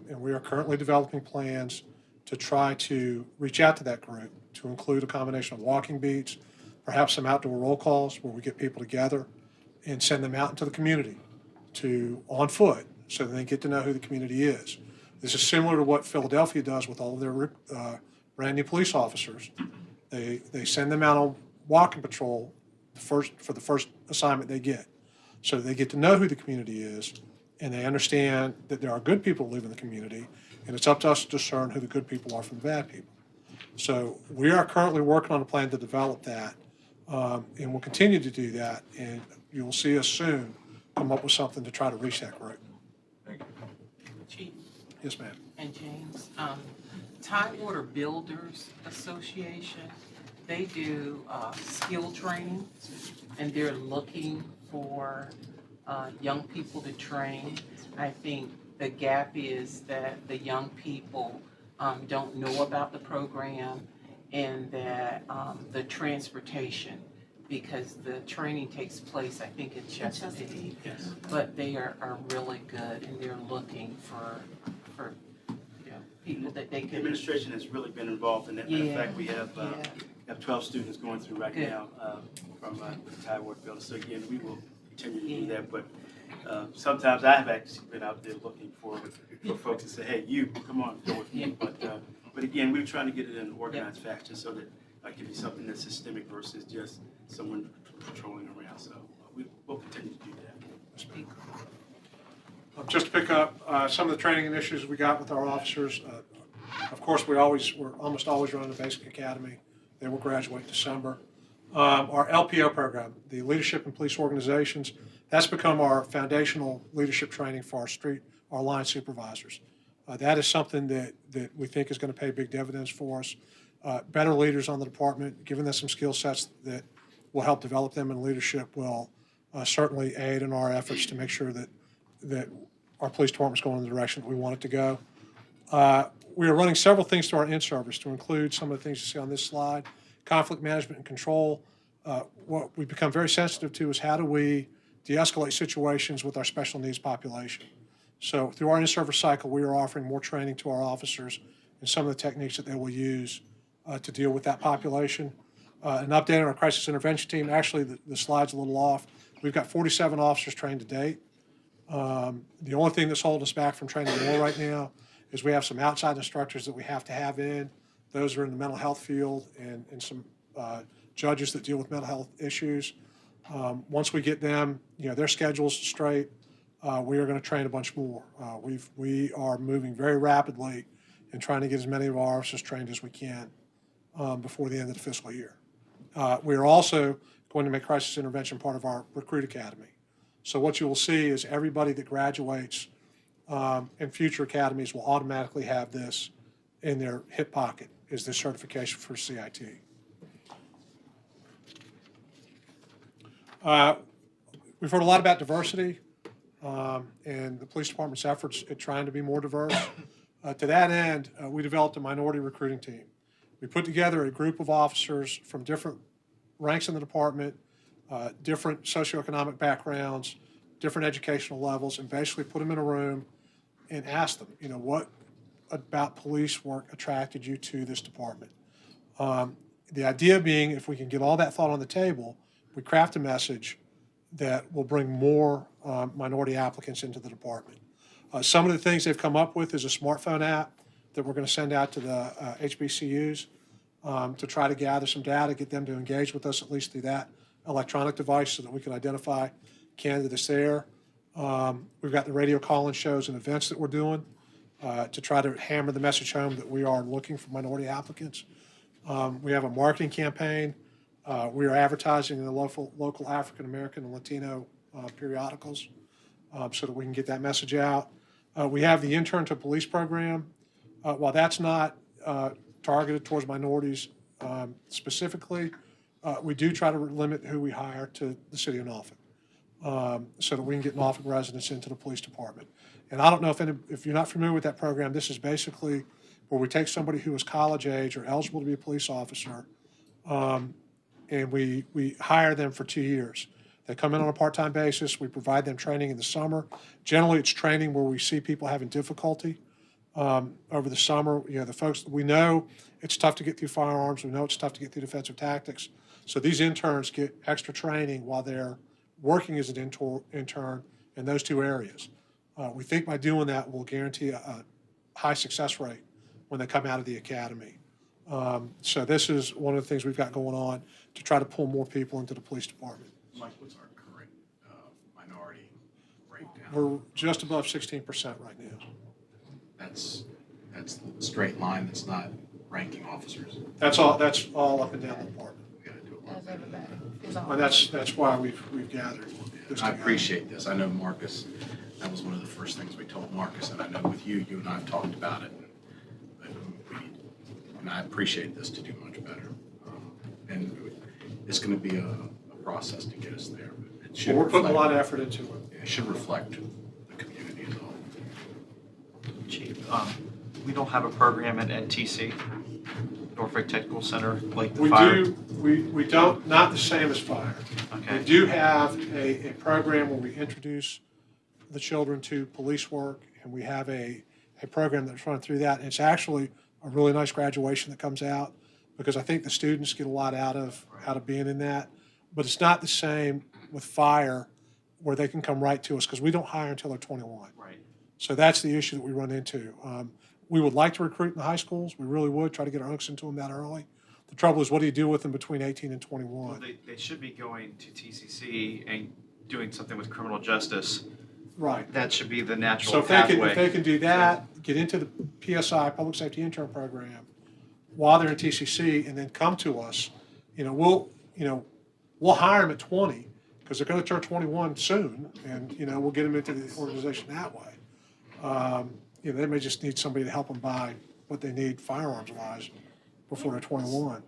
And we are currently developing plans to try to reach out to that group, to include a combination of walking beats, perhaps some outdoor roll calls where we get people together and send them out into the community on foot, so that they get to know who the community is. This is similar to what Philadelphia does with all of their brand new police officers. They send them out on walking patrol for the first assignment they get, so that they get to know who the community is, and they understand that there are good people who live in the community, and it's up to us to discern who the good people are from the bad people. So we are currently working on a plan to develop that, and we'll continue to do that, and you will see us soon come up with something to try to reach that group. Chief Yes, ma'am. and James, Tidewater Builders Association, they do skill training, and they're looking for young people to train. I think the gap is that the young people don't know about the program, and that the transportation, because the training takes place, I think, in Chesapeake. Yes. But they are really good, and they're looking for people that they The can. administration has really been involved in that. Matter of Yeah, fact, we yeah. have 12 students going through right Good. now from the Tidewater Builder. So again, we will continue to do that. But sometimes I have actually been out there looking for folks to say, hey, you, come on, go with me. But again, we're trying to get it in an organized fashion so that it can be something that's systemic versus just someone patrolling around. So we'll continue to do that. Just to pick up some of the training initiatives we got with our officers. Of course, we're almost always running a basic academy. They will graduate in December. Our LPO program, the Leadership in Police Organizations, that's become our foundational leadership training for our line supervisors. That is something that we think is going to pay big dividends for us. Better leaders on the department, giving them some skill sets that will help develop them in leadership will certainly aid in our efforts to make sure that our police department's going in the direction that we want it to go. We are running several things through our in-service to include some of the things you see on this slide. Conflict management and control. What we've become very sensitive to is how do we de-escalate situations with our special needs population. So through our in-service cycle, we are offering more training to our officers and some of the techniques that they will use to deal with that population. An update on our crisis intervention team. Actually, the slide's a little off. We've got 47 officers trained to date. The only thing that's holding us back from training more right now is we have some outside instructors that we have to have in. Those are in the mental health field and some judges that deal with mental health issues. Once we get them, their schedules straight, we are going to train a bunch more. We are moving very rapidly and trying to get as many of our officers trained as we can before the end of the fiscal year. We are also going to make crisis intervention part of our recruit academy. So what you will see is everybody that graduates in future academies will automatically have this in their hip pocket, is this certification for CIT. We've heard a lot about diversity and the police department's efforts at trying to be more diverse. To that end, we developed a minority recruiting team. We put together a group of officers from different ranks in the department, different socioeconomic backgrounds, different educational levels, and basically put them in a room and asked them, what about police work attracted you to this department? The idea being, if we can get all that thought on the table, we craft a message that will bring more minority applicants into the department. Some of the things they've come up with is a smartphone app that we're going to send out to the HBCUs to try to gather some data, get them to engage with us at least through that electronic device so that we can identify candidates there. We've got the radio call-in shows and events that we're doing to try to hammer the message home that we are looking for minority applicants. We have a marketing campaign. We are advertising in the local African American and Latino periodicals so that we can get that message out. We have the Intern to Police program. While that's not targeted towards minorities specifically, we do try to limit who we hire to the city of Norfolk so that we can get Norfolk residents into the police department. And I don't know if you're not familiar with that program, this is basically where we take somebody who is college age or eligible to be a police officer and we hire them for 2 years. They come in on a part-time basis. We provide them training in the summer. Generally, it's training where we see people having difficulty over the summer. The folks, we know it's tough to get through firearms. We know it's tough to get through defensive tactics. So these interns get extra training while they're working as an intern in those two areas. We think by doing that, we'll guarantee a high success rate when they come out of the academy. So this is one of the things we've got going on to try to pull more people into the police department. Mike, what's our current minority breakdown? We're just above 16% right now. That's the straight line, that's not ranking officers. That's all up and down the department. We gotta do a lot As better. everybody is on. And that's why we've gathered this I together. appreciate this. I know Marcus, that was one of the first things we told Marcus, and I know with you and I have talked about it. And I appreciate this to do much better. And it's gonna be a process to get us there. But it should Well, we're putting a reflect- lot of effort into it. It should reflect the community as a whole. Chief, we don't have a program at NTC, Norfolk Technical Center, like the We fire. do, we don't, not the same as fire. Okay. We do have a program where we introduce the children to police work, and we have a program that's run through that. And it's actually a really nice graduation that comes out, because I think the students get a lot out of being in that. But it's not the same with fire, where they can come right to us, because we don't hire until they're 21. Right. So that's the issue that we run into. We would like to recruit in the high schools. We really would try to get our hooks into them that early. The trouble is, what do you do with them between 18 and 21? Well, they should be going to TCC and doing something with criminal justice. Right. That should be the natural So if pathway. they can do that, get into the PSI, Public Safety Intern Program, while they're in TCC, and then come to us, we'll hire them at 20, because they're gonna turn 21 soon, and, we'll get them into the organization that way. They may just need somebody to help them buy what they need firearms-wise before they're 21.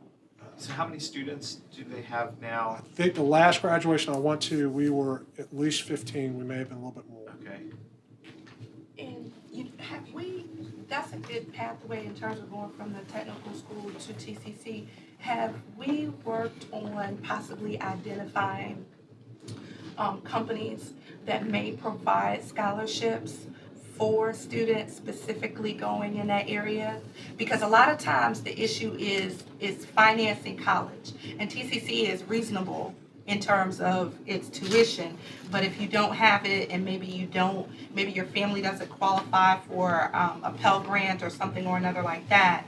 So how many students do they have now? I think the last graduation I went to, we were at least 15, we may have been a little bit more. Okay. And that's a good pathway in terms of going from the technical school to TCC. Have we worked on possibly identifying companies that may provide scholarships for students specifically going in that area? Because a lot of times the issue is financing college, and TCC is reasonable in terms of its tuition, but if you don't have it, and maybe your family doesn't qualify for a Pell Grant or something or another like that,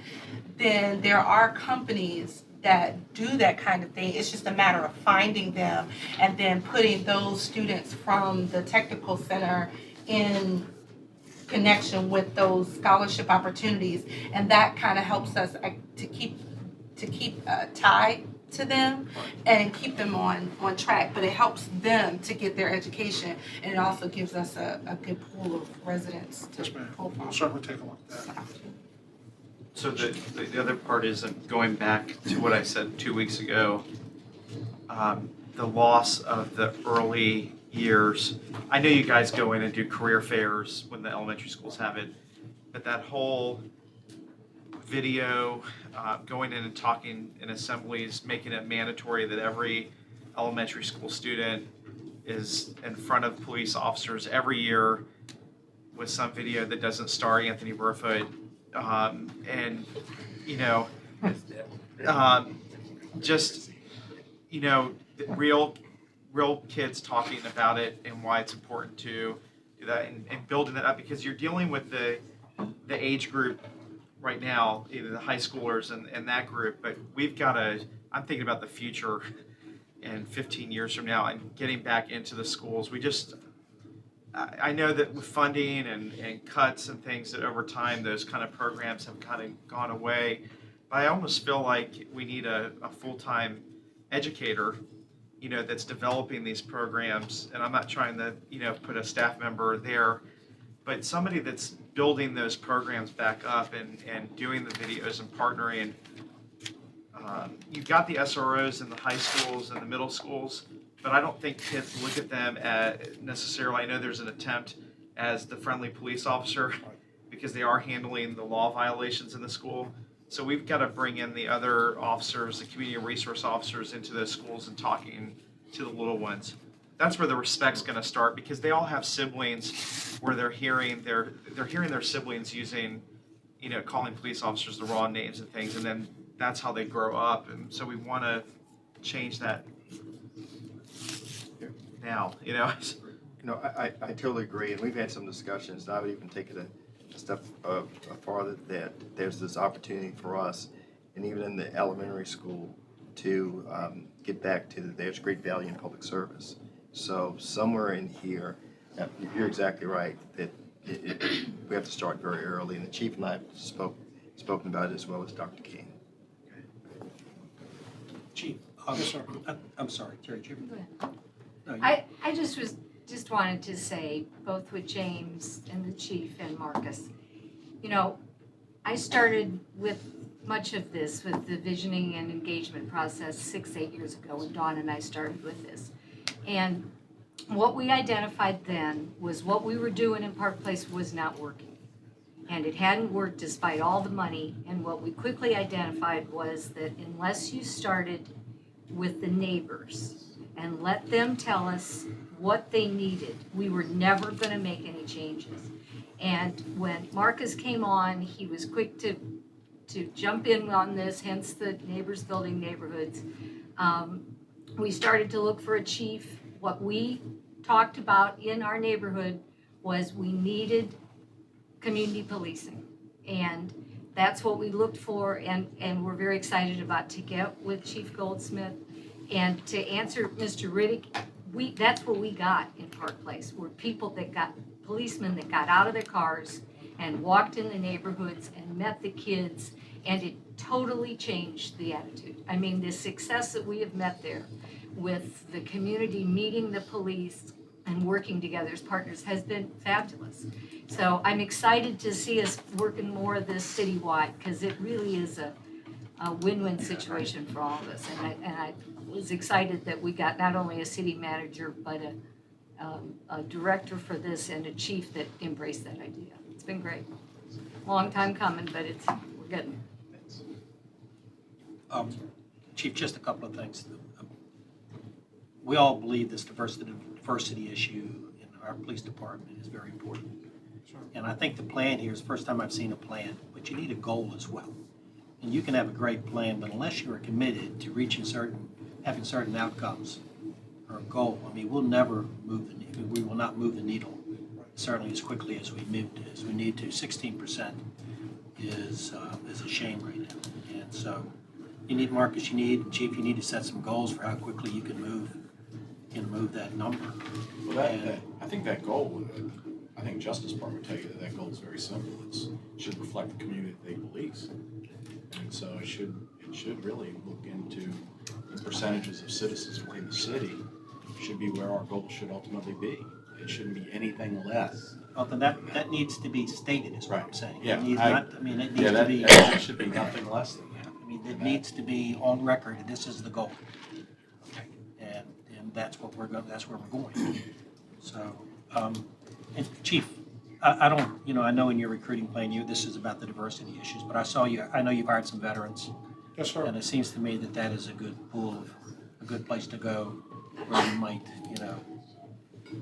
then there are companies that do that kind of thing. It's just a matter of finding them and then putting those students from the technical center in connection with those scholarship opportunities, and that kind of helps us to keep tied to them and keep them on track. But it helps them to get their education, and it also gives us a good pool of residents to Yes, ma'am. pull from. We'll certainly take a look at that. So the other part is going back to what I said 2 weeks ago, the loss of the early years. I know you guys go in and do career fairs when the elementary schools have it, but that whole video, going in and talking in assemblies, making it mandatory that every elementary school student is in front of police officers every year with some video that doesn't star Anthony Burfoot. And, just, real kids talking about it and why it's important to do that and building that up, because you're dealing with the age group right now, either the high schoolers and that group, but I'm thinking about the future and 15 years from now and getting back into the schools. I know that with funding and cuts and things, that over time those kind of programs have kind of gone away. But I almost feel like we need a full-time educator, that's developing these programs. And I'm not trying to, put a staff member there, but somebody that's building those programs back up and doing the videos and partnering. You've got the SROs in the high schools and the middle schools, but I don't think kids look at them necessarily. I know there's an attempt as the friendly police officer because they are handling the law violations in the school. So we've got to bring in the other officers, the community resource officers, into those schools and talking to the little ones. That's where the respect's going to start, because they all have siblings where they're hearing their siblings using, calling police officers the wrong names and things, and then that's how they grow up. And so we want to change that now, No, I totally agree, and we've had some discussions, and I would even take it a step farther, that there's this opportunity for us, and even in the elementary school, to get back to there's great value in public service. So somewhere in here, you're exactly right, that we have to start very early, and the chief and I have spoken about it as well as Dr. King. Chief, I'm sorry, Terry, Chief. Go ahead. No, you- I just wanted to say, both with James and the chief and Marcus, you know, I started with much of this with the visioning and engagement process 6-8 years ago when Dawn and I started with this. And what we identified then was what we were doing in Park Place was not working. And it hadn't worked despite all the money. And what we quickly identified was that unless you started with the neighbors and let them tell us what they needed, we were never going to make any changes. And when Marcus came on, he was quick to jump in on this, hence the neighbors building neighborhoods. We started to look for a chief. What we talked about in our neighborhood was we needed community policing. And that's what we looked for, and we're very excited about to get with Chief Goldsmith. And to answer Mr. Riddick, that's what we got in Park Place, were people that got, policemen that got out of their cars and walked in the neighborhoods and met the kids, and it totally changed the attitude. I mean, the success that we have met there with the community meeting the police and working together as partners has been fabulous. So I'm excited to see us working more of this citywide, because it really is a win-win situation for all of us. And I was excited that we got not only a city manager, but a director for this and a chief that embraced that idea. It's been great. Long time coming, but we're getting there. Chief, just a couple of things. We all believe this diversity issue in our police department is very important. And I think the plan here is the first time I've seen a plan, but you need a goal as well. And you can have a great plan, but unless you are committed to having certain outcomes or a goal, I mean, we'll never move the needle. We will not move the needle certainly as quickly as we need to. 16% is a shame right now. And so you need, Marcus, Chief, you need to set some goals for how quickly you can move that number. Well, I think that goal, I think Justice Department would tell you that goal is very simple. It should reflect the community that they police. And so it should really look into the percentages of citizens within the city should be where our goal should ultimately be. It shouldn't be anything less. Well, then that needs to be stated, is what I'm saying. Yeah, It needs to be. That should be nothing less than that. I mean, it needs to be on record, and this is the goal. And that's what that's where we're going. So, and Chief, I don't, I know in your recruiting plan, this is about the diversity issues, but I know you've hired some veterans. Yes, sir. And it seems to me that is a good a good place to go, where you might,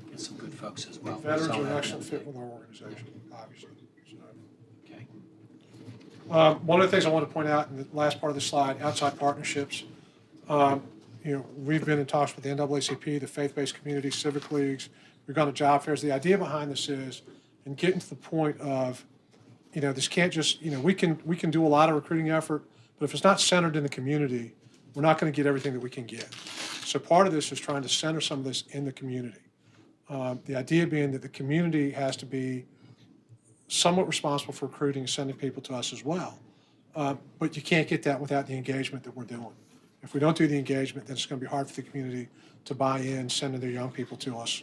get some good folks as well. Veterans So are an that- excellent fit with our organization, obviously. So, Okay. one of the things I want to point out in the last part of the slide, outside partnerships. We've been in talks with the NAACP, the faith-based communities, civic leagues. We've gone to job fairs. The idea behind this is, and getting to the point of, this can't just, we can do a lot of recruiting effort, but if it's not centered in the community, we're not going to get everything that we can get. So part of this is trying to center some of this in the community. The idea being that the community has to be somewhat responsible for recruiting and sending people to us as well. But you can't get that without the engagement that we're doing. If we don't do the engagement, then it's going to be hard for the community to buy in, sending their young people to us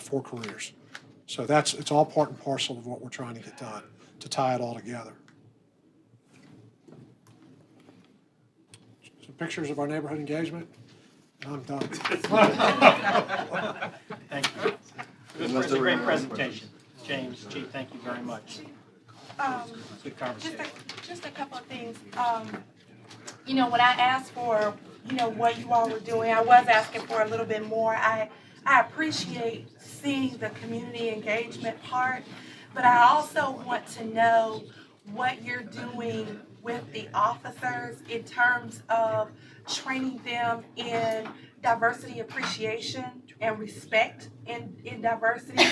for careers. So it's all part and parcel of what we're trying to get done, to tie it all together. Some pictures of our neighborhood engagement, and I'm done. Thank you. It was a great presentation. James, Chief, thank you very much. Good conversation. Just a couple of things. When I asked for, what you all were doing, I was asking for a little bit more. I appreciate seeing the community engagement part, but I also want to know what you're doing with the officers in terms of training them in diversity appreciation and respect in diversity.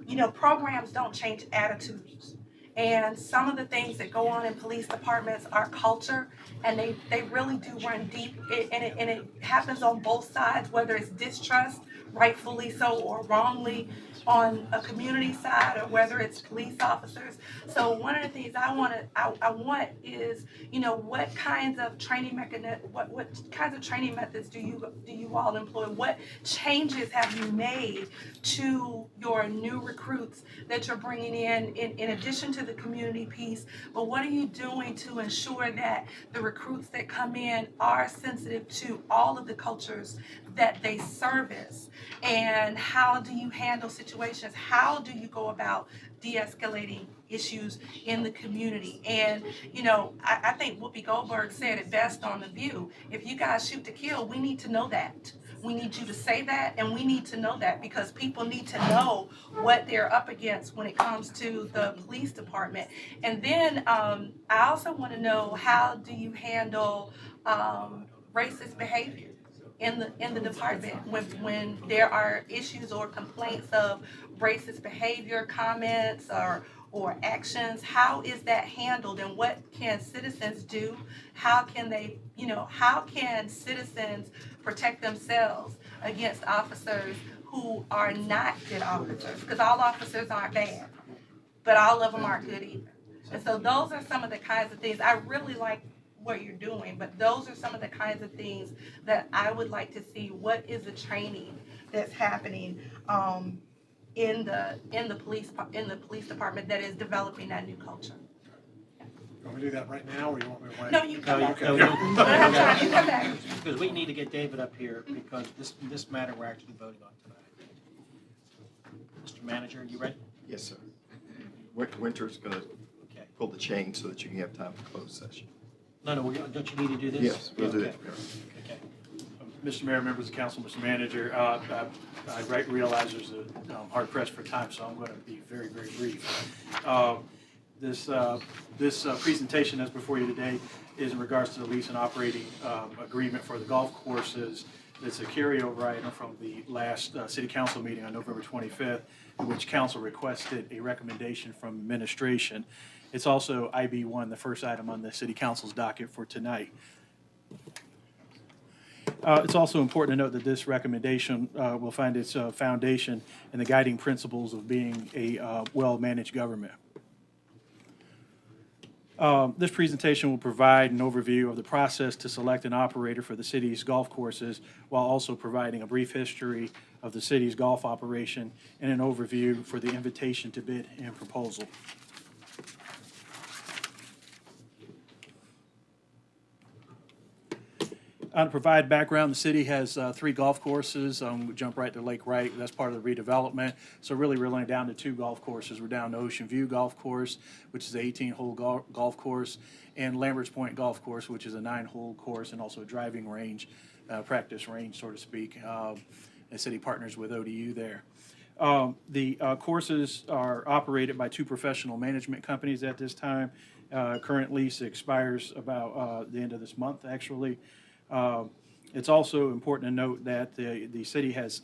You know, programs don't change attitudes. And some of the things that go on in police departments are culture, and they really do run deep, and it happens on both sides, whether it's distrust, rightfully so, or wrongly on a community side, or whether it's police officers. So one of the things I want is, you know, what kinds of training methods do you all employ? What changes have you made to your new recruits that you're bringing in addition to the community piece? But what are you doing to ensure that the recruits that come in are sensitive to all of the cultures that they service? And how do you handle situations? How do you go about de-escalating issues in the community? And, you know, I think Whoopi Goldberg said it best on The View. If you guys shoot to kill, we need to know that. We need you to say that, and we need to know that, because people need to know what they're up against when it comes to the police department. And then I also want to know, how do you handle racist behavior in the department when there are issues or complaints of racist behavior, comments, or actions? How is that handled, and what can citizens do? How can they, you know, how can citizens protect themselves against officers who are not good officers? Because all officers aren't bad, but all of them aren't good either. And so those are some of the kinds of things I really like what you're doing, but those are some of the kinds of things that I would like to see. What is the training that's happening in the police department that is developing that new culture? You want me to do that right now, or you want me to wait? No, you come back. No, You come back. Because we need to get David up here, because this matter we're actually voting on tonight. Mr. Manager, you ready? Yes, sir. Winter's gonna pull the chain so that you can have time for closed session. No, don't you need to do this? Yes, we'll do Okay. that. Okay. Mr. Mayor, members of council, Mr. Manager, I realize there's a hard press for time, so I'm going to be very, very brief. This presentation that's before you today is in regards to the lease and operating agreement for the golf courses. It's a carryover item from the last city council meeting on November 25th, in which council requested a recommendation from administration. It's also IB1, the first item on the city council's docket for tonight. It's also important to note that this recommendation will find its foundation in the guiding principles of being a well-managed government. This presentation will provide an overview of the process to select an operator for the city's golf courses, while also providing a brief history of the city's golf operation and an overview for the invitation to bid and proposal. To provide background, the city has 3 golf courses. We jump right to Lake Wright. That's part of the redevelopment. So really, we're only down to 2 golf courses. We're down to Ocean View Golf Course, which is an 18-hole golf course, and Lambert's Point Golf Course, which is a 9-hole course and also a driving range, practice range, so to speak. The city partners with ODU there. The courses are operated by 2 professional management companies at this time. Current lease expires about the end of this month, actually. It's also important to note that the city has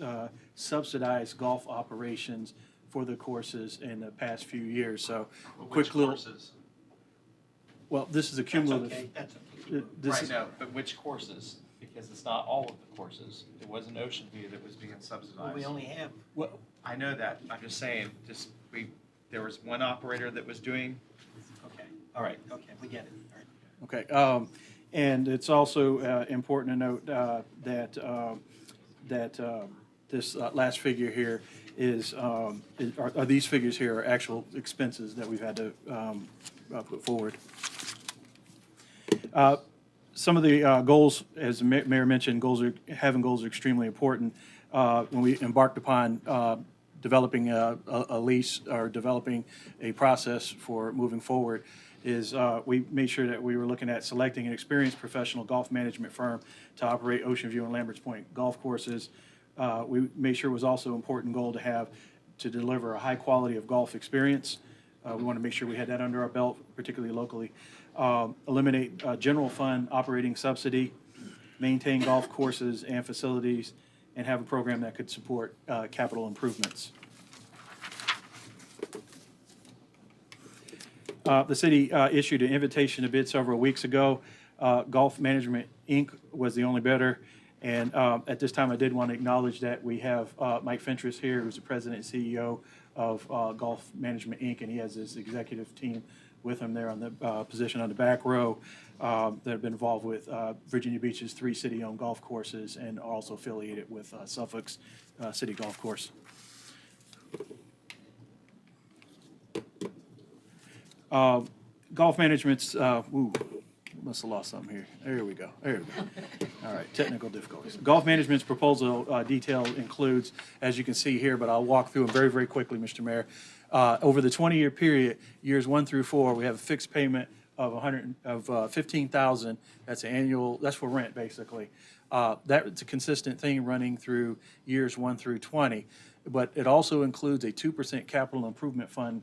subsidized golf operations for the courses in the past few years. So, quick little. Courses? Well, this is a cumulative. That's okay. This Right, is, no, but which courses? Because it's not all of the courses. It wasn't Ocean View that was being subsidized. well, we only have. Well, I know that. I'm just saying, there was one operator that was doing. Okay. All right. Okay. We get it. All right. Okay. And it's also important to note that this last figure here are these figures here are actual expenses that we've had to put forward. Some of the goals, as the mayor mentioned, having goals are extremely important. When we embarked upon developing a lease or developing a process for moving forward, is we made sure that we were looking at selecting an experienced professional golf management firm to operate Ocean View and Lambert's Point golf courses. We made sure it was also an important goal to deliver a high quality of golf experience. We want to make sure we had that under our belt, particularly locally. Eliminate general fund operating subsidy, maintain golf courses and facilities and have a program that could support capital improvements. The city issued an invitation to bid several weeks ago. Golf Management, Inc. was the only bidder. And at this time, I did want to acknowledge that we have Mike Fentress here, who's the president and CEO of Golf Management, Inc., and he has his executive team with him there on the position on the back row that have been involved with Virginia Beach's 3 city-owned golf courses and are also affiliated with Suffolk's city golf course. Golf Management's, must have lost something here. There we go. All right, technical difficulties. Golf Management's proposal detail includes, as you can see here, but I'll walk through them very, very quickly, Mr. Mayor. Over the 20-year period, years 1 through 4, we have a fixed payment of $15,000. That's annual. That's for rent, basically. That's a consistent thing running through years 1 through 20. But it also includes a 2% capital improvement fund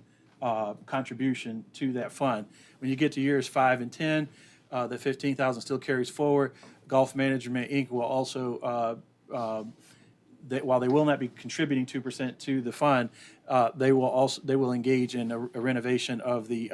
contribution to that fund. When you get to years 5 and 10, the $15,000 still carries forward. Golf Management, Inc. will also, while they will not be contributing 2% to the fund, they will engage in a renovation of the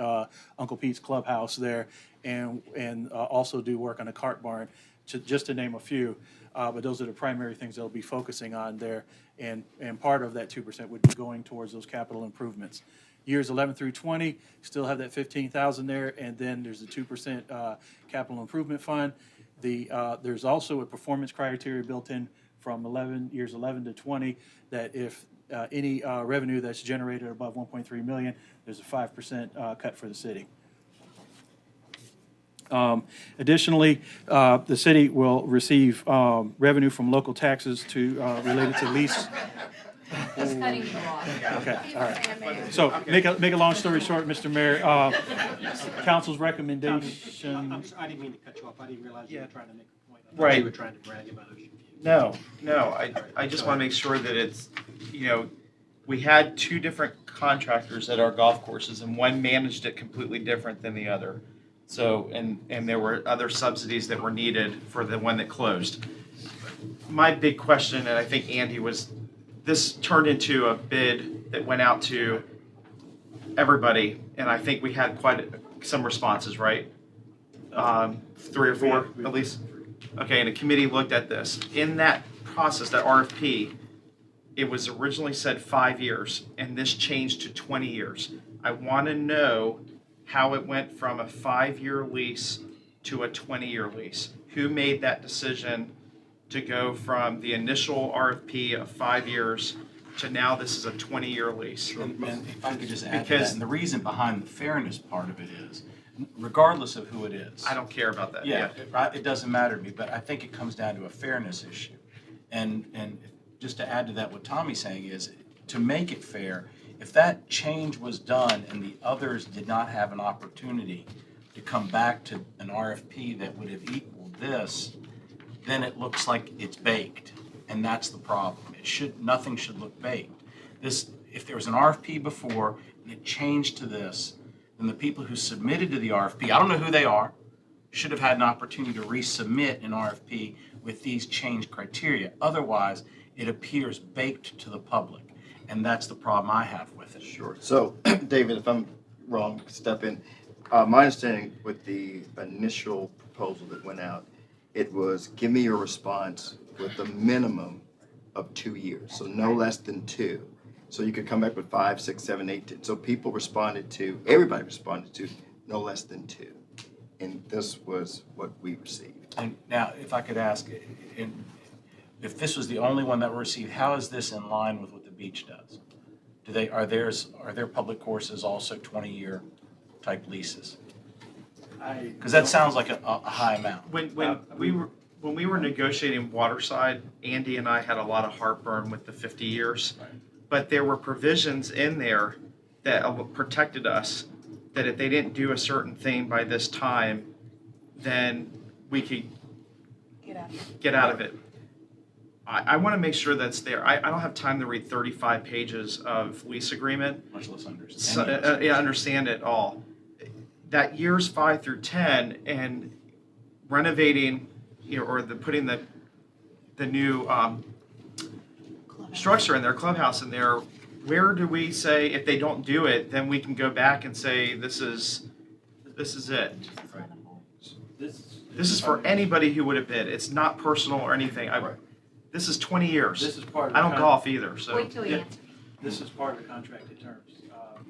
Uncle Pete's Clubhouse there, and also do work on a cart barn, just to name a few. But those are the primary things they'll be focusing on there, and part of that 2% would be going towards those capital improvements. Years 11 through 20 still have that $15,000 there, and then there's the 2% capital improvement fund. There's also a performance criteria built in from years 11 to 20 that if any revenue that's generated above 1.3 million, there's a 5% cut for the city. Additionally, the city will receive revenue from local taxes related to lease. He's cutting you off. Okay, all right. So make a long story short, Mr. Mayor, council's recommendation. I didn't mean to cut you off. I didn't realize you were trying to make a point. Right. You were trying to brag about Ocean View. No, I just want to make sure that it's, we had 2 different contractors at our golf courses, and one managed it completely different than the other. So, and there were other subsidies that were needed for the one that closed. My big question, and I think Andy this turned into a bid that went out to everybody, and I think we had some responses, right? 3 or 4 at least? Okay, and a committee looked at this. In that process, that RFP, it was originally said 5 years, and this changed to 20 years. I want to know how it went from a 5-year lease to a 20-year lease. Who made that decision to go from the initial RFP of 5 years to now this is a 20-year lease? And if I could just add to that, and the reason behind the fairness part of it is, regardless of who it is. I don't care about that. Yeah, it doesn't matter to me, but I think it comes down to a fairness issue. And just to add to that, what Tommy's saying is, to make it fair, if that change was done and the others did not have an opportunity to come back to an RFP that would have equaled this, then it looks like it's baked, and that's the problem. Nothing should look baked. If there was an RFP before and it changed to this, then the people who submitted to the RFP, I don't know who they are, should have had an opportunity to resubmit an RFP with these changed criteria. Otherwise, it appears baked to the public, and that's the problem I have with it. Sure. So, David, if I'm wrong, step in. My understanding with the initial proposal that went out, it was give me your response with a minimum of 2 years, so no less than 2. So you could come back with 5, 6, 7, 8, 10. So everybody responded to no less than 2. And this was what we received. And now, if I could ask, if this was the only one that we received, how is this in line with what the beach does? Are their public courses also 20-year type leases? Because that sounds like a high amount. When we were negotiating Waterside, Andy and I had a lot of heartburn with the 50 years. Right. But there were provisions in there that protected us, that if they didn't do a certain thing by this time, then we could get out of it. I want to make sure that's there. I don't have time to read 35 pages of lease agreement. Much less understand. Understand it all. That years 5 through 10 and renovating, or putting the new structure in there, clubhouse in there, where do we say if they don't do it, then we can go back and say, this is it? This is for anybody who would have bid. It's not personal or anything. This is 20 years. This is part of. I don't the golf either, so. Wait till you Yeah. answer. This is part of the contracted terms.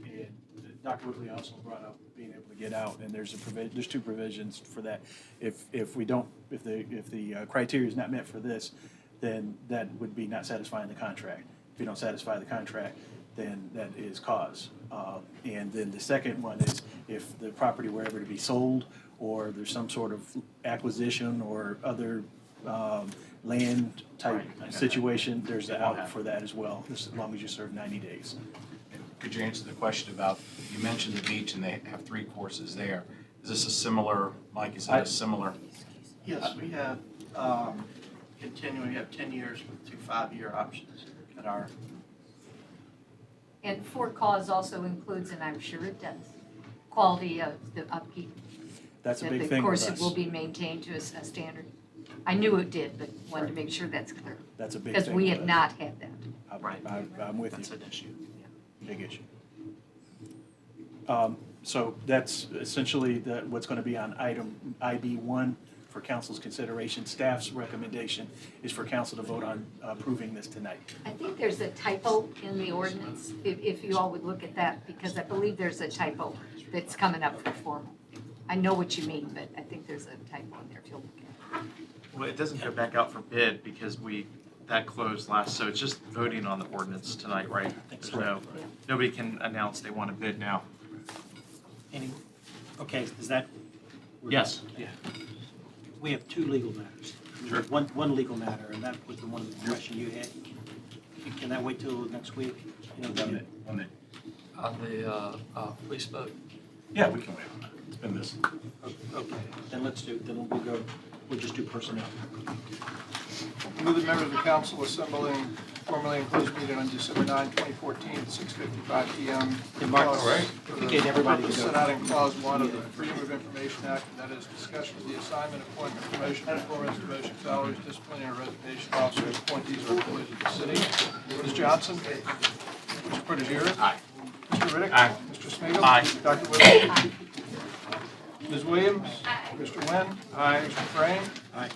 And Dr. Whitley also brought up being able to get out, and there's there's two provisions for that. If we don't, if the criteria is not met for this, then that would be not satisfying the contract. If you don't satisfy the contract, then that is cause. And then the second one is if the property were ever to be sold, or there's some sort of acquisition or other land type situation, there's an out for that as well, as long as you serve 90 days. Could you answer the question about, you mentioned the beach and they have 3 courses there. Is this a similar, Mike, is that a similar? Yes, we have, continuing, we have 10 years with 2 5-year options at our. And for cause also includes, and I'm sure it does, quality of the upkeep. That's a big That thing the with course us. will be maintained to a standard. I knew it did, but wanted to make sure that's clear. That's a big Because thing we with have us. not had that. I'm with you. That's an issue. Big issue. So that's essentially what's going to be on item IB1 for council's consideration. Staff's recommendation is for council to vote on approving this tonight. I think there's a typo in the ordinance, if you all would look at that, because I believe there's a typo that's coming up for formal. I know what you mean, but I think there's a typo in there if you'll look at it. Well, it doesn't go back out for bid because that closed last, so it's just voting on the ordinance tonight, right? There's no, nobody can announce they want to bid now. Okay, is that? Yes. Yeah. We have 2 legal matters. We have one legal matter, and that was the one question you had. Can that wait till next week? You know, On the police boat? Yeah, we can wait on that. It's been this. Okay, then we'll just do personnel. Move that members of the council assembling formally in closed meeting on December 9, 2014, at 6:55 PM. Hey, Mark, Clause- all right. for Okay, everybody purpose to go. set out in clause 1 of the Freedom of Information Act, and that is discussion of the assignment, appointment, promotion, performance, demotion, salaries, disciplinary, or resignation of officers, appointees, or employees of the city. Ms. Johnson? Mr. Protogiris? Aye. Mr. Riddick? Aye. Mr. Smigiel, Aye. Dr. Whitley? Ms. Williams? Mr. Nguyen? Mr. Frame? Aye.